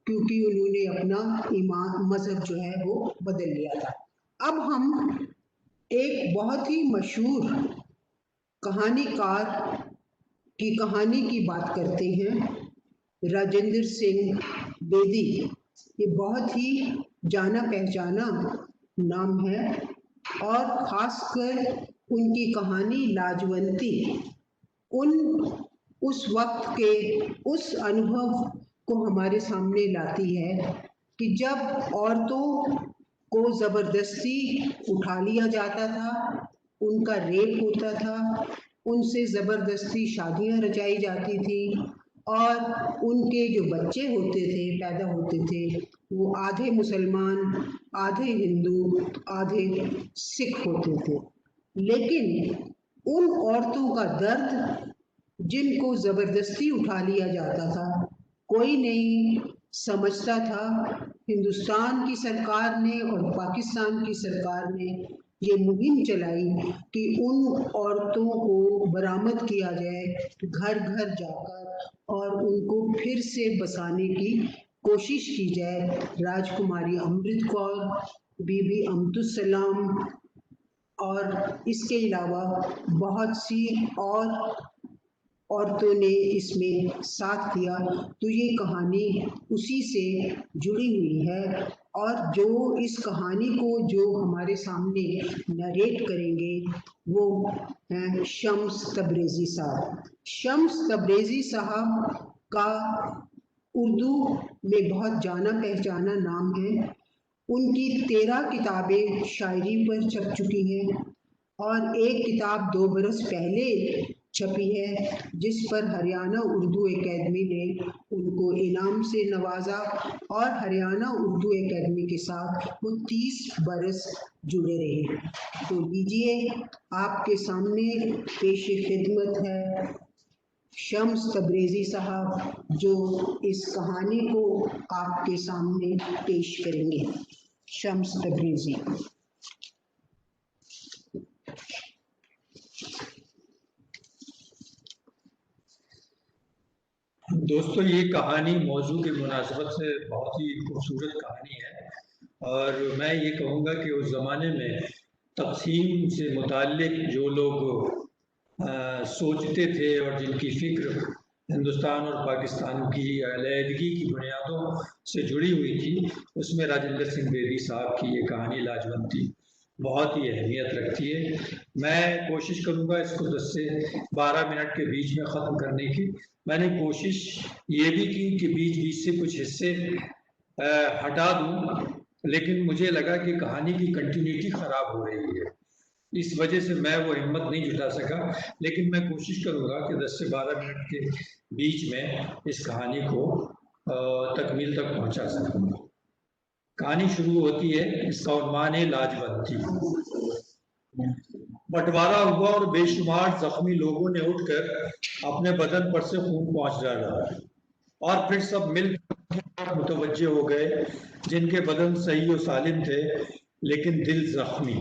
क्योंकि उन्होंने अपना ईमान मजहब जो है वो बदल लिया था। अब हम एक बहुत ही मशहूर कहानीकार की कहानी की बात करते हैं, राजेंद्र सिंह बेदी। ये बहुत ही जाना पहचाना नाम है और खासकर उनकी कहानी लाजवंती उस वक्त के उस अनुभव को हमारे सामने लाती है कि जब औरतों को जबरदस्ती उठा लिया जाता था, उनका रेप होता था, उनसे जबरदस्ती शादियां रचाई जाती थी और उनके जो बच्चे होते थे, पैदा होते थे, वो आधे मुसलमान, आधे हिंदू, आधे सिख होते थे। लेकिन उन औरतों का दर्द जिनको जबरदस्ती उठा लिया जाता था, कोई नहीं समझता था। हिंदुस्तान की सरकार ने और पाकिस्तान की सरकार ने ये मुहिम चलाई कि उन औरतों को बरामद किया जाए, घर घर जाकर, और उनको फिर से बसाने की कोशिश की जाए। राजकुमारी अमृत कौर, बीबी अमतुस्सलाम और इसके अलावा बहुत सी और औरतों ने इसमें साथ दिया। तो ये कहानी उसी से जुड़ी हुई है और जो इस कहानी को जो हमारे सामने नरेट करेंगे वो हैं शम्स तबरेज़ी साहब। शम्स तबरेज़ी साहब का उर्दू में बहुत जाना पहचाना नाम है। उनकी 13 किताबें शायरी पर छप चुकी हैं और एक किताब 2 बरस पहले छपी है, जिस पर हरियाणा उर्दू एकेडमी ने उनको इनाम से नवाजा और हरियाणा उर्दू एकेडमी के साथ वो 30 बरस जुड़े रहे। तो लीजिए, आपके सामने पेश खिदमत है शम्स तबरेज़ी साहब, जो इस कहानी को आपके सामने पेश करेंगे। शम्स तबरेज़ी। दोस्तों, ये कहानी मौजू के मुनासबत से बहुत ही खूबसूरत कहानी है और मैं ये कहूँगा कि उस ज़माने में तक़सीम से मुताल्लिक जो लोग सोचते थे और जिनकी फ़िक्र हिंदुस्तान और पाकिस्तान की अलहदगी की बुनियादों से जुड़ी हुई थी, उसमें राजेंद्र सिंह बेदी साहब की ये कहानी लाजवंती बहुत ही अहमियत रखती है। मैं कोशिश करूँगा इसको 10 से 12 मिनट के बीच में ख़त्म करने की। मैंने कोशिश ये भी की कि बीच बीच से कुछ हिस्से हटा दूँ, लेकिन मुझे लगा कि कहानी की कंटिन्यूटी ख़राब हो रही है, इस वजह से मैं वो हिम्मत नहीं जुटा सका। लेकिन मैं कोशिश करूँगा कि 10 से 12 मिनट के बीच में इस कहानी को तकमील तक पहुँचा सकूँ। कहानी शुरू होती है, इसका उन्वान है लाजवंती। बंटवारा हुआ और बेशुमार जख्मी लोगों ने उठकर अपने बदन पर से खून पहुंच डाला और फिर सब मिलकर मुतवज्जे हो गए, जिनके बदन सही और सालिम थे लेकिन दिल जख्मी।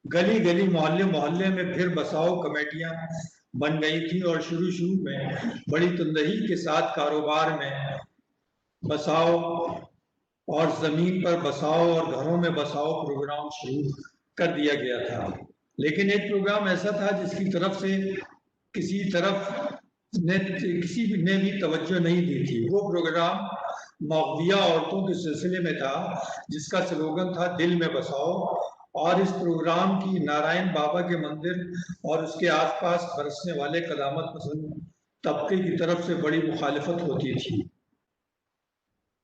गली गली मोहल्ले मोहल्ले में फिर बसाओ कमेटियां बन गई थी और शुरू में बड़ी तंदही के साथ कारोबार में बसाओ और जमीन पर बसाओ और घरों में बसाओ प्रोग्राम शुरू कर दिया गया था। लेकिन एक प्रोग्राम ऐसा था जिसकी तरफ से किसी ने भी तवज्जो नहीं दी थी। वो प्रोग्राम मौविया औरतों के सिलसिले में था, जिसका स्लोगन था दिल में बसाओ। और इस प्रोग्राम की नारायण बाबा के मंदिर और उसके आसपास बरसने वाले कदामत पसंद तबके की तरफ से बड़ी मुखालिफत होती थी।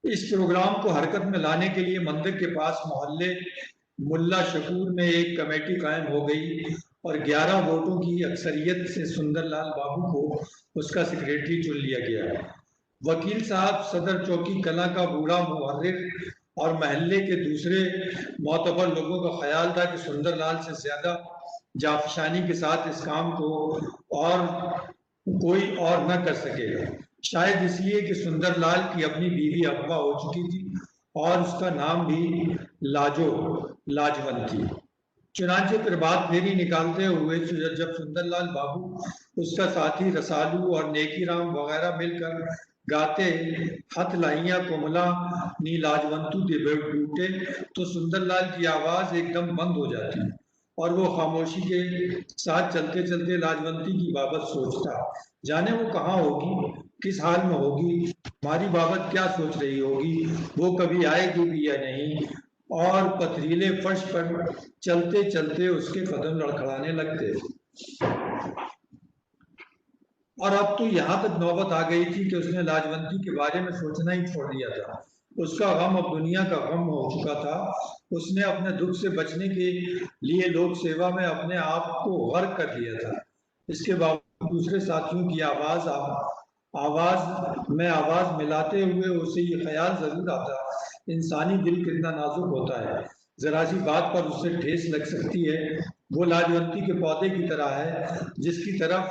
इस प्रोग्राम को हरकत में लाने के लिए मंदिर के पास मोहल्ले मुल्ला शकूर में एक कमेटी कायम हो गई और 11 वोटों की अक्सरियत से सुंदरलाल बाबू को उसका सेक्रेटरी चुन लिया गया। वकील साहब, सदर चौकी कला का बूढ़ा मुहर्रिर और महल्ले के दूसरे मोतबर लोगों का ख्याल था कि सुंदरलाल से ज्यादा जाफशानी के साथ इस काम को और कोई और न कर सकेगा, शायद इसलिए कि सुंदरलाल की अपनी बीवी अगवा हो चुकी थी और उसका नाम भी लाजवंत थी। चुनांचे प्रभात फेरी निकालते हुए जब सुंदरलाल बाबू, उसका साथी रसालू और नेकीराम वगैरह मिलकर गाते हथ लाइया कोमला नी लाजवंतु दे टूटे, तो सुंदरलाल की आवाज एकदम बंद हो जाती और वो खामोशी के साथ चलते चलते लाजवंती की बाबत सोचता। जाने वो कहाँ होगी, किस हाल में होगी, हमारी बाबत क्या सोच रही होगी, वो कभी आएगी भी या नहीं। और पथरीले फर्श पर चलते चलते उसके कदम लड़खड़ाने लगते। और अब तो यहाँ तक नौबत आ गई थी कि उसने लाजवंती के बारे में सोचना ही छोड़ दिया था। उसका गम अब दुनिया का गम हो चुका था। उसने अपने दुख से बचने के लिए लोक सेवा में अपने आप को गर्क कर दिया था। इसके बावजूद दूसरे साथियों की आवाज मिलाते हुए उसे ये ख्याल जरूर आता, इंसानी दिल कितना नाजुक होता है, जरा सी बात पर उससे ठेस लग सकती है। वो लाजवंती के पौधे की तरह है जिसकी तरफ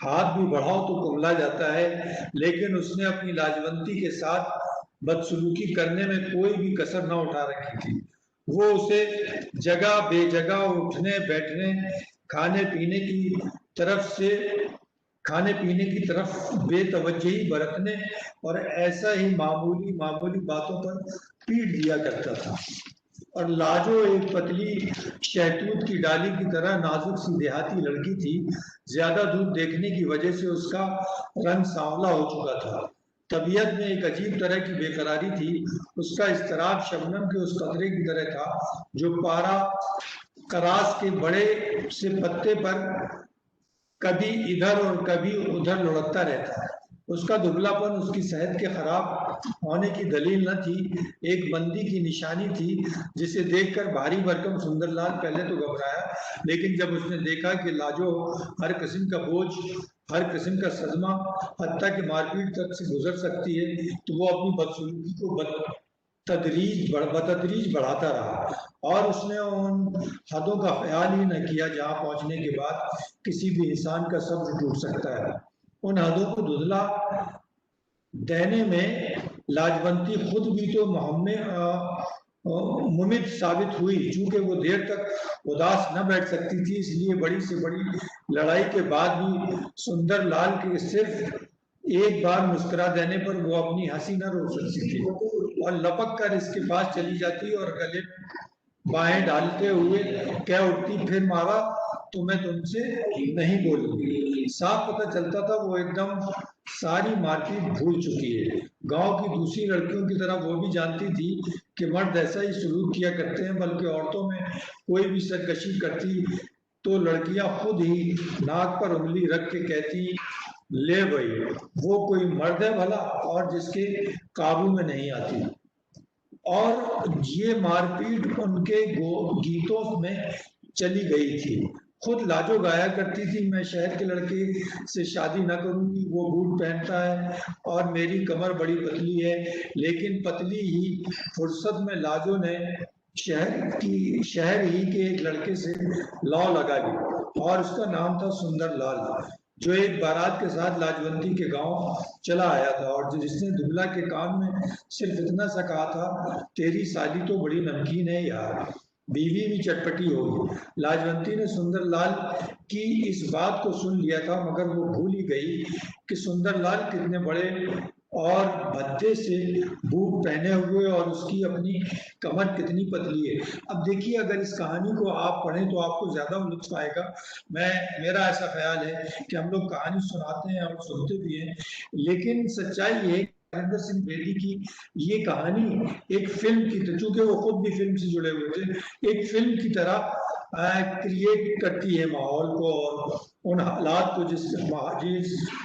हाथ भी बढ़ाओ तो कुमला जाता है, लेकिन उसने अपनी लाजवंती के साथ बदसलूकी करने में कोई भी कसर न उठा रखी थी। वो उसे जगह बेजगह उठने बैठने खाने पीने की तरफ बेतवज्जही बरतने और ऐसा ही मामूली बातों पर पीट दिया करता था। और लाजो एक पतली शहतूत की डाली की तरह नाजुक सी देहाती लड़की थी। ज्यादा दूर देखने की वजह से उसका रंग सांवला हो चुका था। तबीयत में एक अजीब तरह की बेकरारी थी। उसका इस्तराब शबनम के उस कतरे की तरह था जो पारा करास के बड़े से पत्ते पर कभी इधर और कभी उधर लुढ़कता रहता है। उसका दुबलापन उसकी सेहत के खराब होने की दलील न थी, एक बंदी की निशानी थी, जिसे देखकर भारी भरकम सुंदरलाल पहले तो घबराया, लेकिन जब उसने देखा कि लाजो हर किस्म का बोझ, हर किस्म का सदमा, हत्ता के मारपीट तक से गुजर सकती है, तो वो अपनी बदसलूकी को बतदरीज बढ़ाता रहा और उसने उन हदों का ख्याल ही न किया जहां पहुंचने के बाद किसी भी इंसान का सब्र टूट सकता है। उन हदों को धुंधला देने में लाजवंती खुद भी तो मुमित साबित हुई। चूंकि वो देर तक उदास न बैठ सकती थी, इसलिए बड़ी से बड़ी लड़ाई के बाद भी सुंदरलाल के सिर्फ एक बार मुस्कुरा देने पर वो अपनी हंसी न रोक सकती थी और लपक कर इसके पास चली जाती और गले में बाहें डालते हुए कह उठती, फिर मारा तो मैं तुमसे नहीं बोलूंगी। साफ पता चलता था वो एकदम सारी मारपीट भूल चुकी है। गांव की दूसरी लड़कियों की तरह वो भी जानती थी कि मर्द ऐसा ही सलूक किया करते हैं, बल्कि औरतों में कोई भी सरकशी करती तो लड़कियां खुद ही नाक पर उंगली रख के कहती, ले भाई वो कोई मर्द है भला, और जिसके काबू में नहीं आती। और ये मारपीट उनके गीतों में चली गई थी। खुद लाजो गाया करती थी, मैं शहर के लड़के से शादी न करूंगी, वो बूट पहनता है और मेरी कमर बड़ी पतली है। लेकिन पतली ही फुर्सत में लाजो ने शहर ही के एक लड़के से लौ लगा ली और उसका नाम था सुंदरलाल, जो एक बारात के साथ लाजवंती के गांव चला आया था और जिसने दुबला के कान में सिर्फ इतना सा कहा था, तेरी साली तो बड़ी नमकीन है यार, बीवी भी चटपटी होगी। लाजवंती ने सुंदरलाल की इस बात को सुन लिया था, मगर वो भूल ही गई कि सुंदरलाल कितने बड़े और भद्दे से बूट पहने हुए और उसकी अपनी कमर कितनी पतली है। अब देखिए, अगर इस कहानी को आप पढ़ें तो आपको ज्यादा लुत्फ आएगा। मेरा ऐसा ख्याल है कि हम लोग कहानी सुनाते हैं और सुनते भी हैं, लेकिन सच्चाई ये हरिंदर सिंह बेदी की ये कहानी एक फिल्म की तरह, चूंकि वो खुद भी फिल्म से जुड़े हुए थे, एक फिल्म की तरह क्रिएट करती है माहौल को उन हालात को जिस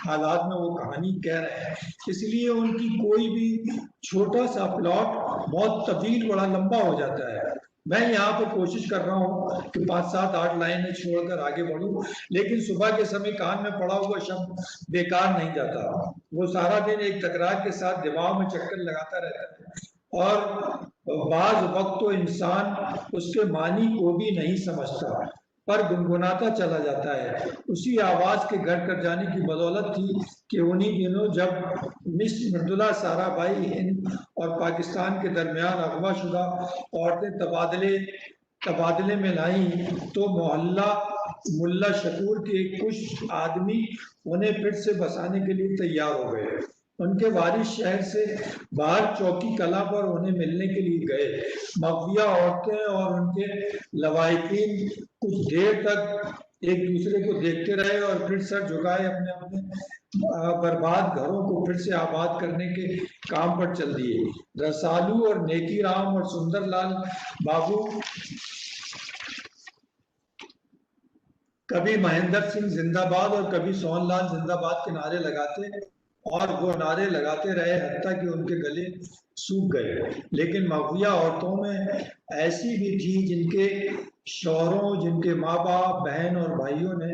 हालात में वो कहानी कह रहे हैं, इसलिए उनकी कोई भी छोटा सा प्लॉट बहुत तवील बड़ा लंबा हो जाता है। मैं यहाँ पर कोशिश कर रहा हूँ कि 5, 7, 8 लाइनें छोड़कर आगे बढ़ूं, लेकिन सुबह के समय कान में पड़ा हुआ शब्द बेकार नहीं जाता। वो सारा दिन एक तकरार के साथ दिमाग में चक्कर लगाता रहता है और बाज वक्त तो इंसान उसके मानी को भी नहीं समझता, पर गुनगुनाता चला जाता है। उसी आवाज के घर कर जाने की बदौलत थी कि उन्हीं दिनों जब मिस मृदुला साराभाई हिंद और पाकिस्तान के दरमियान अगवाशुदा औरतें तबादले में लाई, तो मोहल्ला मुल्ला शकूर के कुछ आदमी उन्हें फिर से बसाने के लिए तैयार हो गए। उनके वारिस शहर से बाहर चौकी कला पर उन्हें मिलने के लिए गए। मगविया औरतें और उनके लवाहिकीन कुछ देर तक एक दूसरे को देखते रहे और फिर सर झुकाए अपने अपने बर्बाद घरों को फिर से आबाद करने के काम पर चल दिए। रसालू और नेकी राम और सुंदरलाल बाबू कभी महेंद्र सिंह जिंदाबाद और कभी सोहनलाल जिंदाबाद के नारे लगाते और वो नारे लगाते रहे हत्ता कि उनके गले सूख गए। लेकिन मगविया औरतों में ऐसी भी थी जिनके शौहरों, जिनके माँ बाप, बहन और भाइयों ने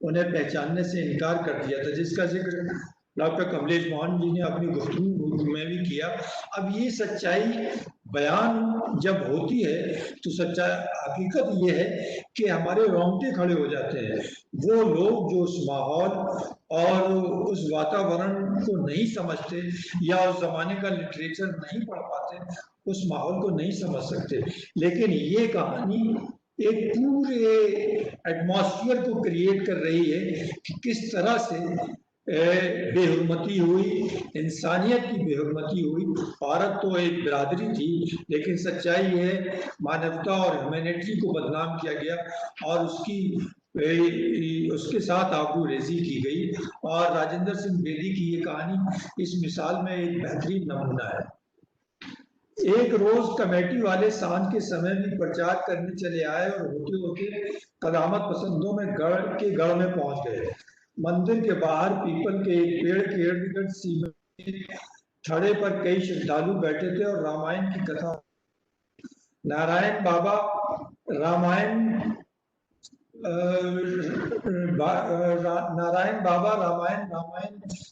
उन्हें पहचानने से इनकार कर दिया था, जिसका जिक्र डॉक्टर कमलेश मोहन जी ने अपनी गुफ्तगू में भी किया। अब ये सच्चाई बयान जब होती है तो सच्चाई हकीकत ये है कि हमारे रोंगटे खड़े हो जाते हैं। वो लोग जो उस माहौल और उस वातावरण को नहीं समझते या उस जमाने का लिटरेचर नहीं पढ़ पाते, उस माहौल को नहीं समझ सकते। लेकिन ये कहानी एक पूरे एटमॉस्फेयर को क्रिएट कर रही है कि किस तरह से बेहुरमती हुई, इंसानियत की बेहुरमती हुई। औरत तो एक बिरादरी थी, लेकिन सच्चाई ये है मानवता और ह्यूमैनिटी को बदनाम किया गया और उसके साथ आबरूरेजी की गई। और राजेंद्र सिंह बेदी की ये कहानी इस मिसाल में एक बेहतरीन नमूना है। एक रोज कमेटी वाले सांझ के समय भी प्रचार करने चले आए और होते होते कदामत पसंदों में गढ़ में पहुंच गए। मंदिर के बाहर पीपल के एक पेड़ के इर्द गिर्द सीमेंट थड़े पर कई श्रद्धालु बैठे थे और रामायण की कथा नारायण बाबा रामायण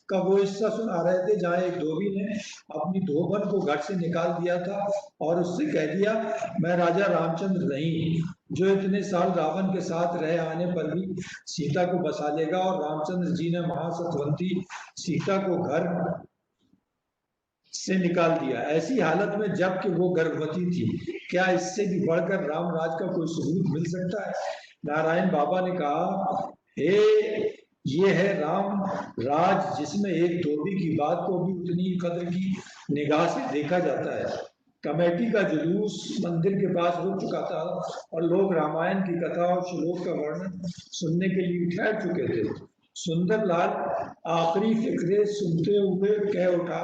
का वो हिस्सा सुना रहे थे जहाँ एक धोबी ने अपनी धोबन को घर से निकाल दिया था और उससे कह दिया, मैं राजा रामचंद्र नहीं जो इतने साल रावण के साथ रह आने पर भी सीता को बसा लेगा। और रामचंद्र जी ने महासतवंती सीता को घर से निकाल दिया, ऐसी हालत में जबकि वो गर्भवती थी। क्या इससे भी बढ़कर राम राज का कोई सबूत मिल सकता है? नारायण बाबा ने कहा, ये है राम राज जिसमें एक धोबी की बात को भी उतनी कदर की निगाह से देखा जाता है। कमेटी का जुलूस मंदिर के पास रुक चुका था और लोग रामायण की कथा और श्लोक का वर्णन सुनने के लिए ठहर चुके थे। सुंदरलाल आखिरी फिक्रे सुनते हुए कह उठा,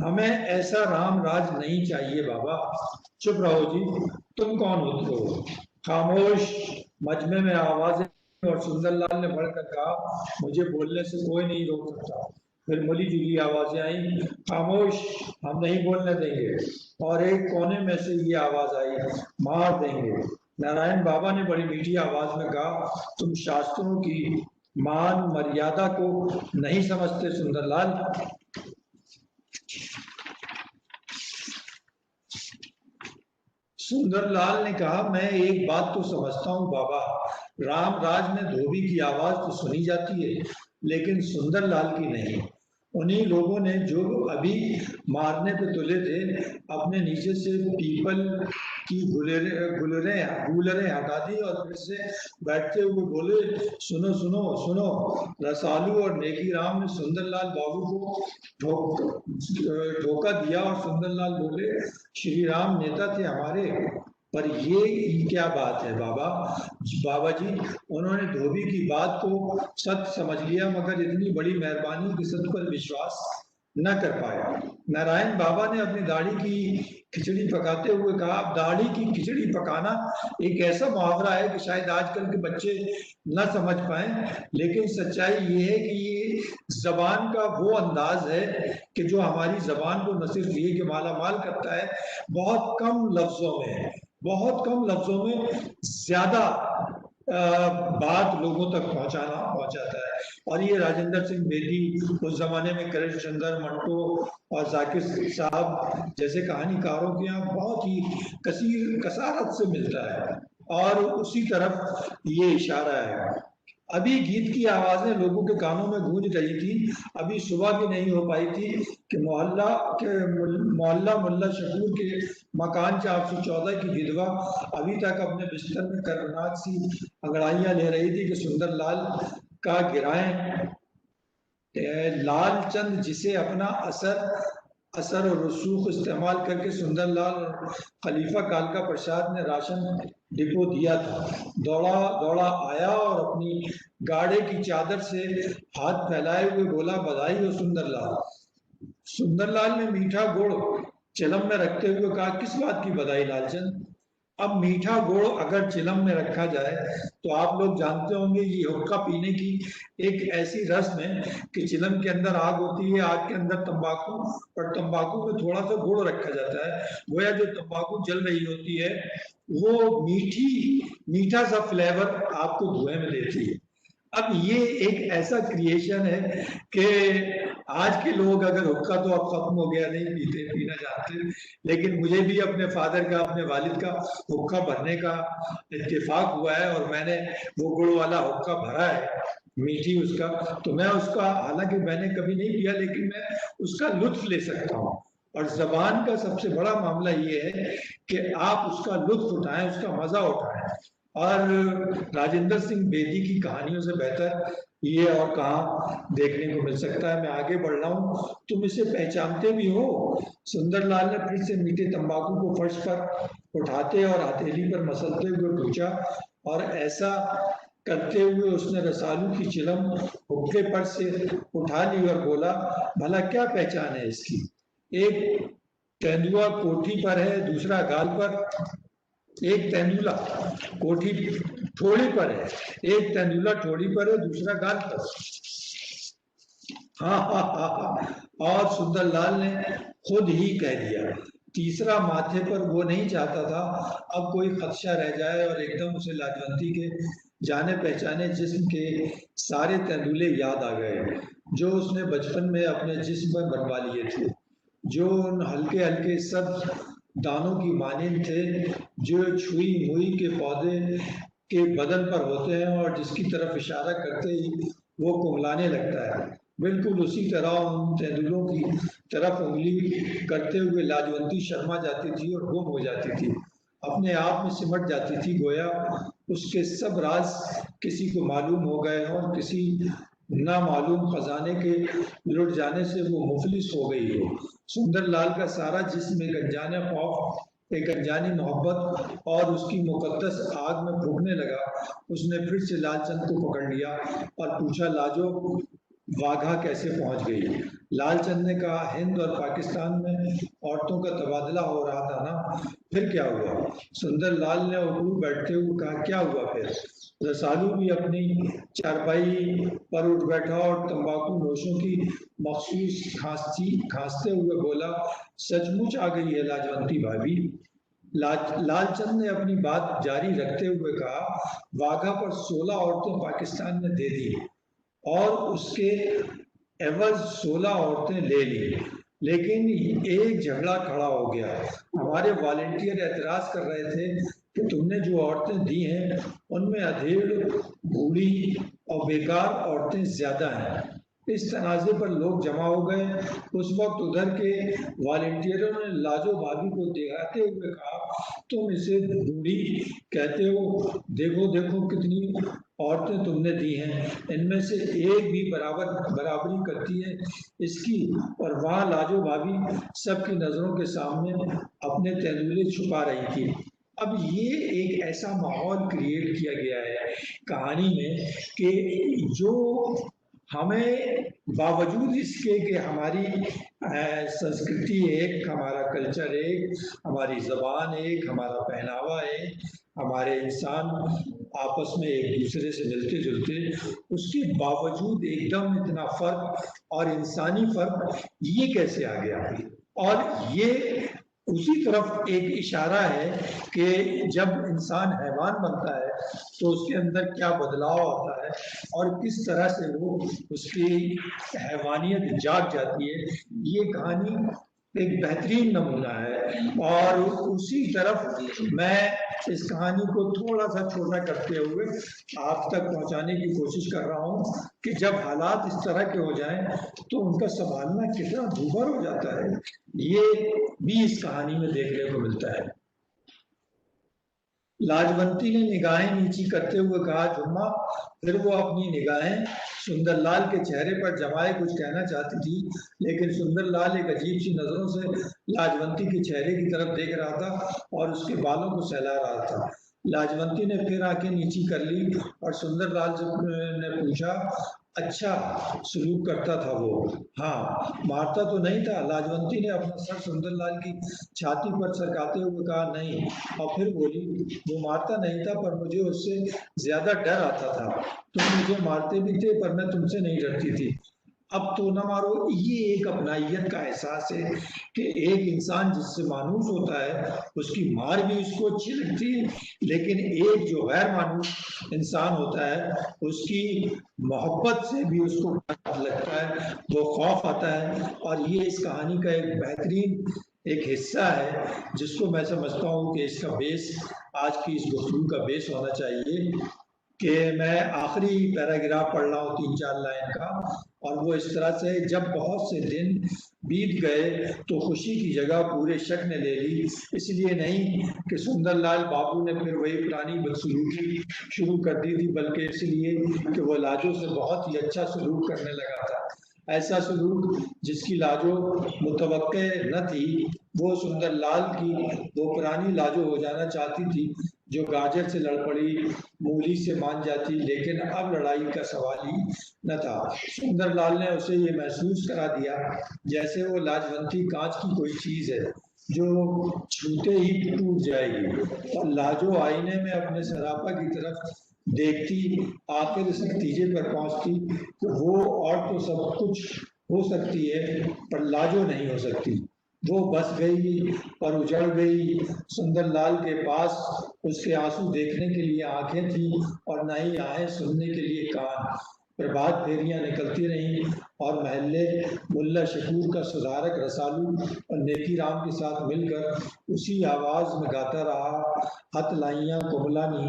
हमें ऐसा राम राज नहीं चाहिए बाबा। चुप रहो जी, तुम कौन होते हो? खामोश। मजमे में आवाजें और सुंदरलाल ने बढ़कर कहा, मुझे बोलने से कोई नहीं रोक सकता। फिर मिली जुली आवाजें आई, खामोश, हम नहीं बोलने देंगे। और एक कोने में से ये आवाज आई, मार देंगे। नारायण बाबा ने बड़ी मीठी आवाज में कहा, तुम शास्त्रों की मान मर्यादा को नहीं समझते सुंदरलाल। सुंदरलाल ने कहा, मैं एक बात तो समझता हूँ बाबा, राम राज में धोबी की आवाज तो सुनी जाती है लेकिन सुंदरलाल की नहीं। उन्हीं लोगों ने जो अभी मारने पे तुले थे अपने नीचे से पीपल की गुलरें हटा दी और फिर से बैठते हुए बोले, सुनो सुनो सुनो। रसालू और नेकी राम ने सुंदरलाल बाबू को धोखा दिया और सुंदरलाल बोले, श्री राम नेता थे हमारे, पर ये क्या बात है बाबा जी, उन्होंने धोबी की बात को सच समझ लिया, मगर इतनी बड़ी मेहरबानी कि सच पर विश्वास न कर पाए। नारायण बाबा ने अपनी दाढ़ी की खिचड़ी पकाते हुए कहा, अब दाढ़ी की खिचड़ी पकाना एक ऐसा मुहावरा है कि शायद आजकल के बच्चे न समझ पाए, लेकिन सच्चाई ये है कि ये जबान का वो अंदाज है कि जो हमारी जबान को न सिर्फ ये कि माला माल करता है, बहुत कम लफ्जों में ज्यादा बात लोगों तक पहुंचाता है। और ये राजेंद्र सिंह बेदी उस जमाने में कृष्ण चंद्र मंटो और जाकिर साहब जैसे कहानीकारों के यहाँ बहुत ही कसारत से मिलता है, और उसी तरफ ये इशारा है। अभी गीत की आवाजें लोगों के कानों में गूंज रही थी, अभी सुबह भी नहीं हो पाई थी कि मोहल्ला मुल्ला शकूर के मकान 414 की विधवा अभी तक अपने बिस्तर में कर्मनाक सी अंगड़ाइयां ले रही थी कि सुंदरलाल का गिराएं लालचंद, जिसे अपना असर और रसूख इस्तेमाल करके सुंदरलाल और खलीफा कालका प्रसाद ने राशन डिपो दिया था, दौड़ा आया और अपनी गाड़े की चादर से हाथ फैलाए हुए बोला, बधाई हो सुंदरलाल। सुंदरलाल ने मीठा गुड़ चिलम में रखते हुए कहा, किस बात की बधाई लालचंद? अब मीठा गुड़ अगर चिलम में रखा जाए तो आप लोग जानते होंगे ये हुक्का पीने की एक ऐसी रस्म है कि चिलम के अंदर आग होती है, आग के अंदर तंबाकू, और तंबाकू में थोड़ा सा गुड़ रखा जाता है, गोया जो तंबाकू जल रही होती है वो मीठा सा फ्लेवर आपको धुएं में देती है। अब ये एक ऐसा क्रिएशन है कि आज के लोग अगर हुक्का तो अब खत्म हो गया, नहीं पीना जानते, लेकिन मुझे भी अपने फादर का, अपने वालिद का हुक्का भरने का इत्तेफाक हुआ है और मैंने वो गुड़ वाला हुक्का भरा है, मीठी उसका, तो मैं उसका, हालांकि मैंने कभी नहीं पिया, लेकिन मैं उसका लुत्फ ले सकता हूँ। और जबान का सबसे बड़ा मामला ये है कि आप उसका लुत्फ उठाएं, उसका मजा उठाएं। और राजेंद्र सिंह बेदी की कहानियों से बेहतर ये और कहाँ देखने को मिल सकता है। मैं आगे बढ़ रहा हूँ, तुम इसे पहचानते भी हो? सुंदरलाल ने फिर से मीठे तंबाकू को फर्श पर उठाते और हथेली पर मसलते हुए पूछा, और ऐसा करते हुए उसने रसालू की चिलम हुक्के पर से उठा ली और बोला, भला क्या पहचान है इसकी? एक तेंदुआ कोठी पर है, दूसरा गाल पर। एक तेंदुला कोठी ठोड़ी पर है, एक तेंदुला ठोड़ी पर है, दूसरा गाल पर। हाँ। और सुंदरलाल ने खुद ही कह दिया, तीसरा माथे पर वो नहीं चाहता था अब कोई खदशा रह जाए, और एकदम उसे लाजवंती के जाने पहचाने जिस्म के सारे तेंदुले याद आ गए जो उसने बचपन में अपने जिस्म में बनवा लिए थे, जो उन हल्के हल्के सब दानों की मानिंद थे जो छुई मुई के पौधे के बदन पर होते हैं और जिसकी तरफ इशारा करते ही वो कुमलाने लगता है। बिल्कुल उसी तरह उन तेंदुलों की तरफ उंगली करते हुए लाजवंती शर्मा जाती थी और गुम हो जाती थी, अपने आप में सिमट जाती थी, गोया उसके सब राज किसी को मालूम हो गए और किसी नामालूम खजाने के लुट जाने से वो मुफलिस हो गई हो। सुंदरलाल का सारा जिस्म एक अनजाने खौफ, एक अनजानी मोहब्बत और उसकी मुकद्दस आग में फूकने लगा। उसने फिर से लालचंद को पकड़ लिया और पूछा, लाजो वाघा कैसे पहुंच गई? लालचंद ने कहा, हिंद और पाकिस्तान में औरतों का तबादला हो रहा था ना, फिर क्या हुआ? सुंदरलाल ने उठू बैठते हुए कहा, क्या हुआ फिर? रसालू भी अपनी चारपाई पर उठ बैठा और तंबाकू नोशों की मखसूस खांसते हुए बोला, सचमुच आ गई है लाजवंती भाभी। लालचंद ने अपनी बात जारी रखते हुए कहा, वाघा पर 16 औरतें पाकिस्तान ने दे दी और उसके एवज 16 औरतें ले ली, लेकिन एक झगड़ा खड़ा हो गया। हमारे वॉलेंटियर एतराज कर रहे थे कि तुमने जो औरतें दी हैं उनमें अधेड़, बूढ़ी और बेकार औरतें ज्यादा हैं। इस तनाजे पर लोग जमा हो गए। उस वक्त उधर के वॉलेंटियरों ने लाजो भाभी को दिखाते हुए कहा, तुम इसे बूढ़ी कहते हो, देखो देखो कितनी औरतें तुमने दी हैं, इनमें से एक भी बराबरी करती है इसकी। और वहां लाजो भाभी सबकी नजरों के सामने अपने तेंदुले छुपा रही थी। अब ये एक ऐसा माहौल क्रिएट किया गया है कहानी में कि जो हमें बावजूद इसके कि हमारी संस्कृति एक, हमारा कल्चर एक, हमारी ज़बान एक, हमारा पहनावा एक, हमारे इंसान आपस में एक दूसरे से मिलते जुलते, उसके बावजूद एकदम इतना फर्क और इंसानी फर्क ये कैसे आ गया? और ये उसी तरफ एक इशारा है कि जब इंसान हैवान बनता है तो उसके अंदर क्या बदलाव आता है और किस तरह से वो उसकी हैवानियत जाग जाती है। ये कहानी एक बेहतरीन नमूना है और उसी तरफ मैं इस कहानी को थोड़ा सा छोटा करते हुए आप तक पहुंचाने की कोशिश कर रहा हूं कि जब हालात इस तरह के हो जाएं तो उनका संभालना कितना दूभर हो जाता है, ये भी इस कहानी में देखने को मिलता है। लाजवंती ने निगाहें नीची करते हुए कहा, जुम्मा। फिर वो अपनी निगाहें सुंदरलाल के चेहरे पर जमाए कुछ कहना चाहती थी, लेकिन सुंदरलाल एक अजीब सी नजरों से लाजवंती के चेहरे की तरफ देख रहा था और उसके बालों को सहला रहा था। लाजवंती ने फिर आंखें नीची कर ली और सुंदरलाल ने पूछा, अच्छा सलूक करता था वो? हाँ, मारता तो नहीं था? लाजवंती ने अपना सर सुंदरलाल की छाती पर सरकाते हुए कहा, नहीं। और फिर बोली, वो मारता नहीं था पर मुझे उससे ज्यादा डर आता था। तुम मुझे मारते भी थे पर मैं तुमसे नहीं डरती थी। अब तो न मारो। ये एक अपनाइयत का एहसास है कि एक इंसान जिससे मानूस होता है उसकी मार भी उसको अच्छी लगती है, लेकिन एक जो गैर मानूस इंसान होता है उसकी मोहब्बत से भी उसको लगता है, वो खौफ आता है। और ये इस कहानी का एक बेहतरीन एक हिस्सा है जिसको मैं समझता हूँ कि इसका बेस, आज की इस गुफ्तगू का बेस होना चाहिए कि मैं आखिरी पैराग्राफ पढ़ रहा हूँ 3-4 लाइन का, और वो इस तरह से, जब बहुत से दिन बीत गए तो खुशी की जगह पूरे शक ने ले ली। इसलिए नहीं कि सुंदरलाल बाबू ने फिर वही पुरानी बदसलूकी शुरू कर दी थी, बल्कि इसलिए कि वो लाजो से बहुत ही अच्छा सलूक करने लगा था। ऐसा सलूक जिसकी लाजो मुतवक्के न थी। वो सुंदरलाल की वो पुरानी लाजो हो जाना चाहती थी जो गाजर से लड़ पड़ी मूली से मान जाती, लेकिन अब लड़ाई का सवाल ही न था। सुंदरलाल ने उसे ये महसूस करा दिया जैसे वो लाजवंती कांच की कोई चीज है जो छूते ही टूट जाएगी। और लाजो आईने में अपने सरापा की तरफ देखती, आखिर इस नतीजे पर पहुंचती कि वो और तो सब कुछ हो सकती है पर लाजो नहीं हो सकती। वो बस गई और उजड़ गई। सुंदरलाल के पास उसके आंसू देखने के लिए आंखें थी और न ही आहें सुनने के लिए कान। प्रभात फेरियां निकलती रहीं और महल्ले मुल्ला शकूर का सुधारक रसालू और नेकी राम के साथ मिलकर उसी आवाज में गाता रहा, हथ लाइयां कोमलानी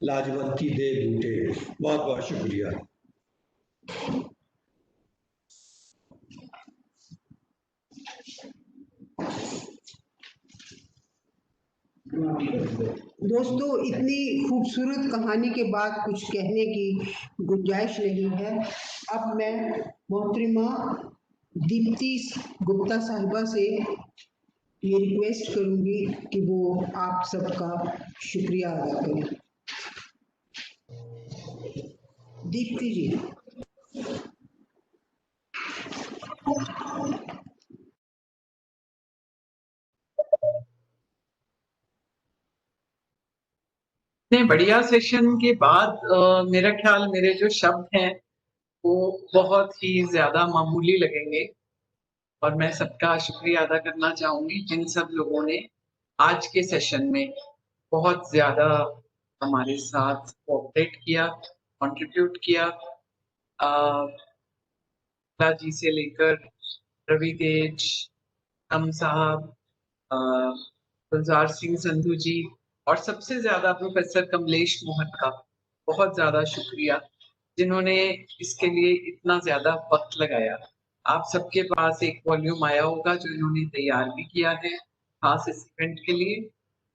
लाजवंती दे बूटे। बहुत बहुत शुक्रिया। दोस्तों, इतनी खूबसूरत कहानी के बाद कुछ कहने की गुंजाइश नहीं है। अब मैं मोहतरमा दीप्ति गुप्ता साहिबा से ये रिक्वेस्ट करूंगी कि वो आप सबका शुक्रिया अदा करें। दीप्ति जी। इतने बढ़िया सेशन के बाद मेरा ख्याल मेरे जो शब्द हैं वो बहुत ही ज्यादा मामूली लगेंगे, और मैं सबका शुक्रिया अदा करना चाहूंगी जिन सब लोगों ने आज के सेशन में बहुत ज्यादा हमारे साथ कोऑपरेट किया, कंट्रीब्यूट किया। जी से लेकर रवि तेज, हम साहब, गुलजार सिंह संधू जी, और सबसे ज्यादा प्रोफेसर कमलेश मोहन का बहुत ज्यादा शुक्रिया जिन्होंने इसके लिए इतना ज्यादा वक्त लगाया। आप सबके पास एक वॉल्यूम आया होगा जो इन्होंने तैयार भी किया है खास इस इवेंट के लिए।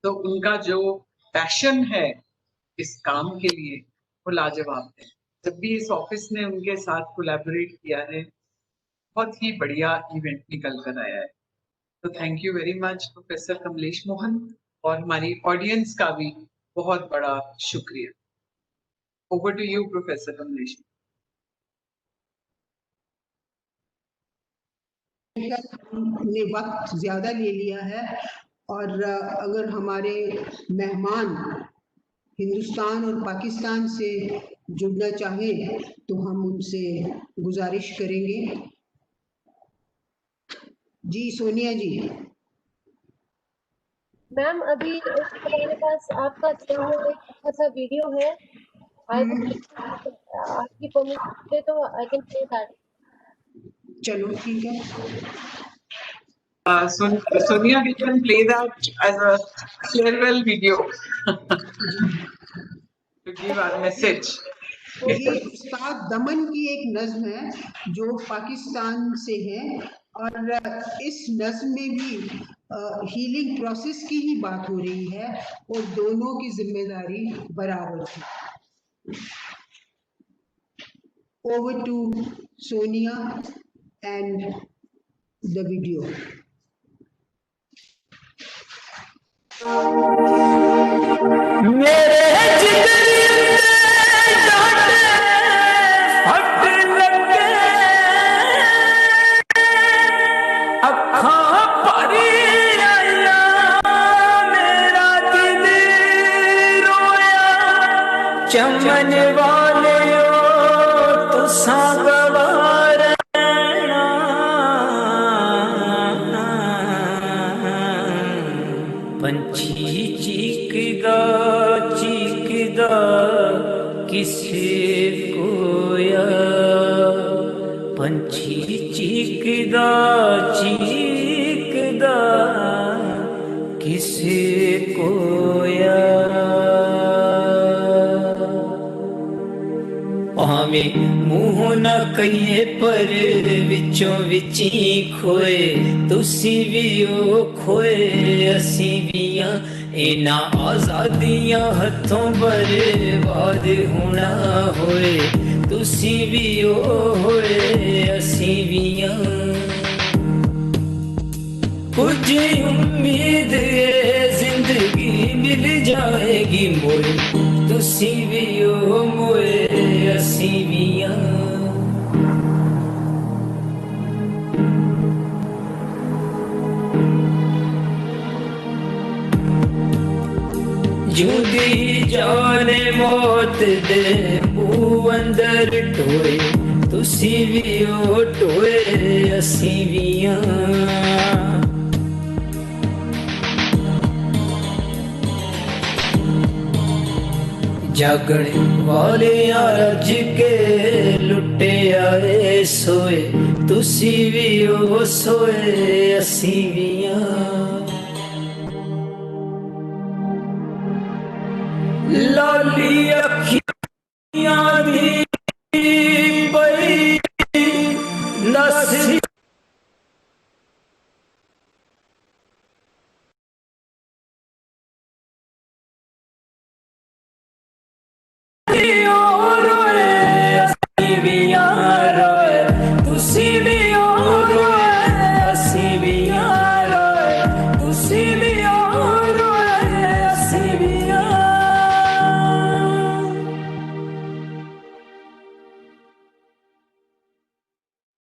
तो उनका जो पैशन है इस काम के लिए वो लाजवाब है। जब भी इस ऑफिस ने उनके साथ कोलैबोरेट किया है बहुत ही बढ़िया इवेंट निकल कर आया है। तो thank you very much professor Kamlesh Mohan, और हमारी ऑडियंस का भी बहुत बड़ा शुक्रिया। Over to you professor Kamlesh. ने वक्त ज्यादा ले लिया है और अगर हमारे मेहमान हिंदुस्तान और पाकिस्तान से जुड़ना चाहें तो हम उनसे गुजारिश करेंगे। जी सोनिया जी। मैम अभी हमारे पास आपका दिया हुआ एक अच्छा सा वीडियो है, आपकी परमिशन दे तो आई कैन प्ले दैट। चलो ठीक है। Sonia, we can play that as a farewell video to give our message. ये उस्ताद दमन की एक नज्म है जो पाकिस्तान से है और इस नज्म में भी हीलिंग प्रोसेस की ही बात हो रही है और दोनों की जिम्मेदारी बराबर है। Over to Sonia and the video. मेरे जिगरी डांटे फट लगे अखां भरी आया मेरा दिल रोया चमन वाले तुसां गवार पंछी चीकदा चीकदा किसे कोया पंछी चीकदा चीकदा किसे कोया भावें मुँह न कहिए पर विचों विची खोए तुसी भी ओ खोए असी भी इना आजादियां हथों बर्बाद होना होए तुसी भी ओ होए असी भी कुछ उम्मीद जिंदगी मिल जाएगी मोए तुसी भी ओ मोए असी भी जुदी जाने मौत दे मुँह अंदर टोए तुसी भी ओ टोए असी भी जागने वाले रज के लुटे आए सोए तुसी भी ओ सोए असी भी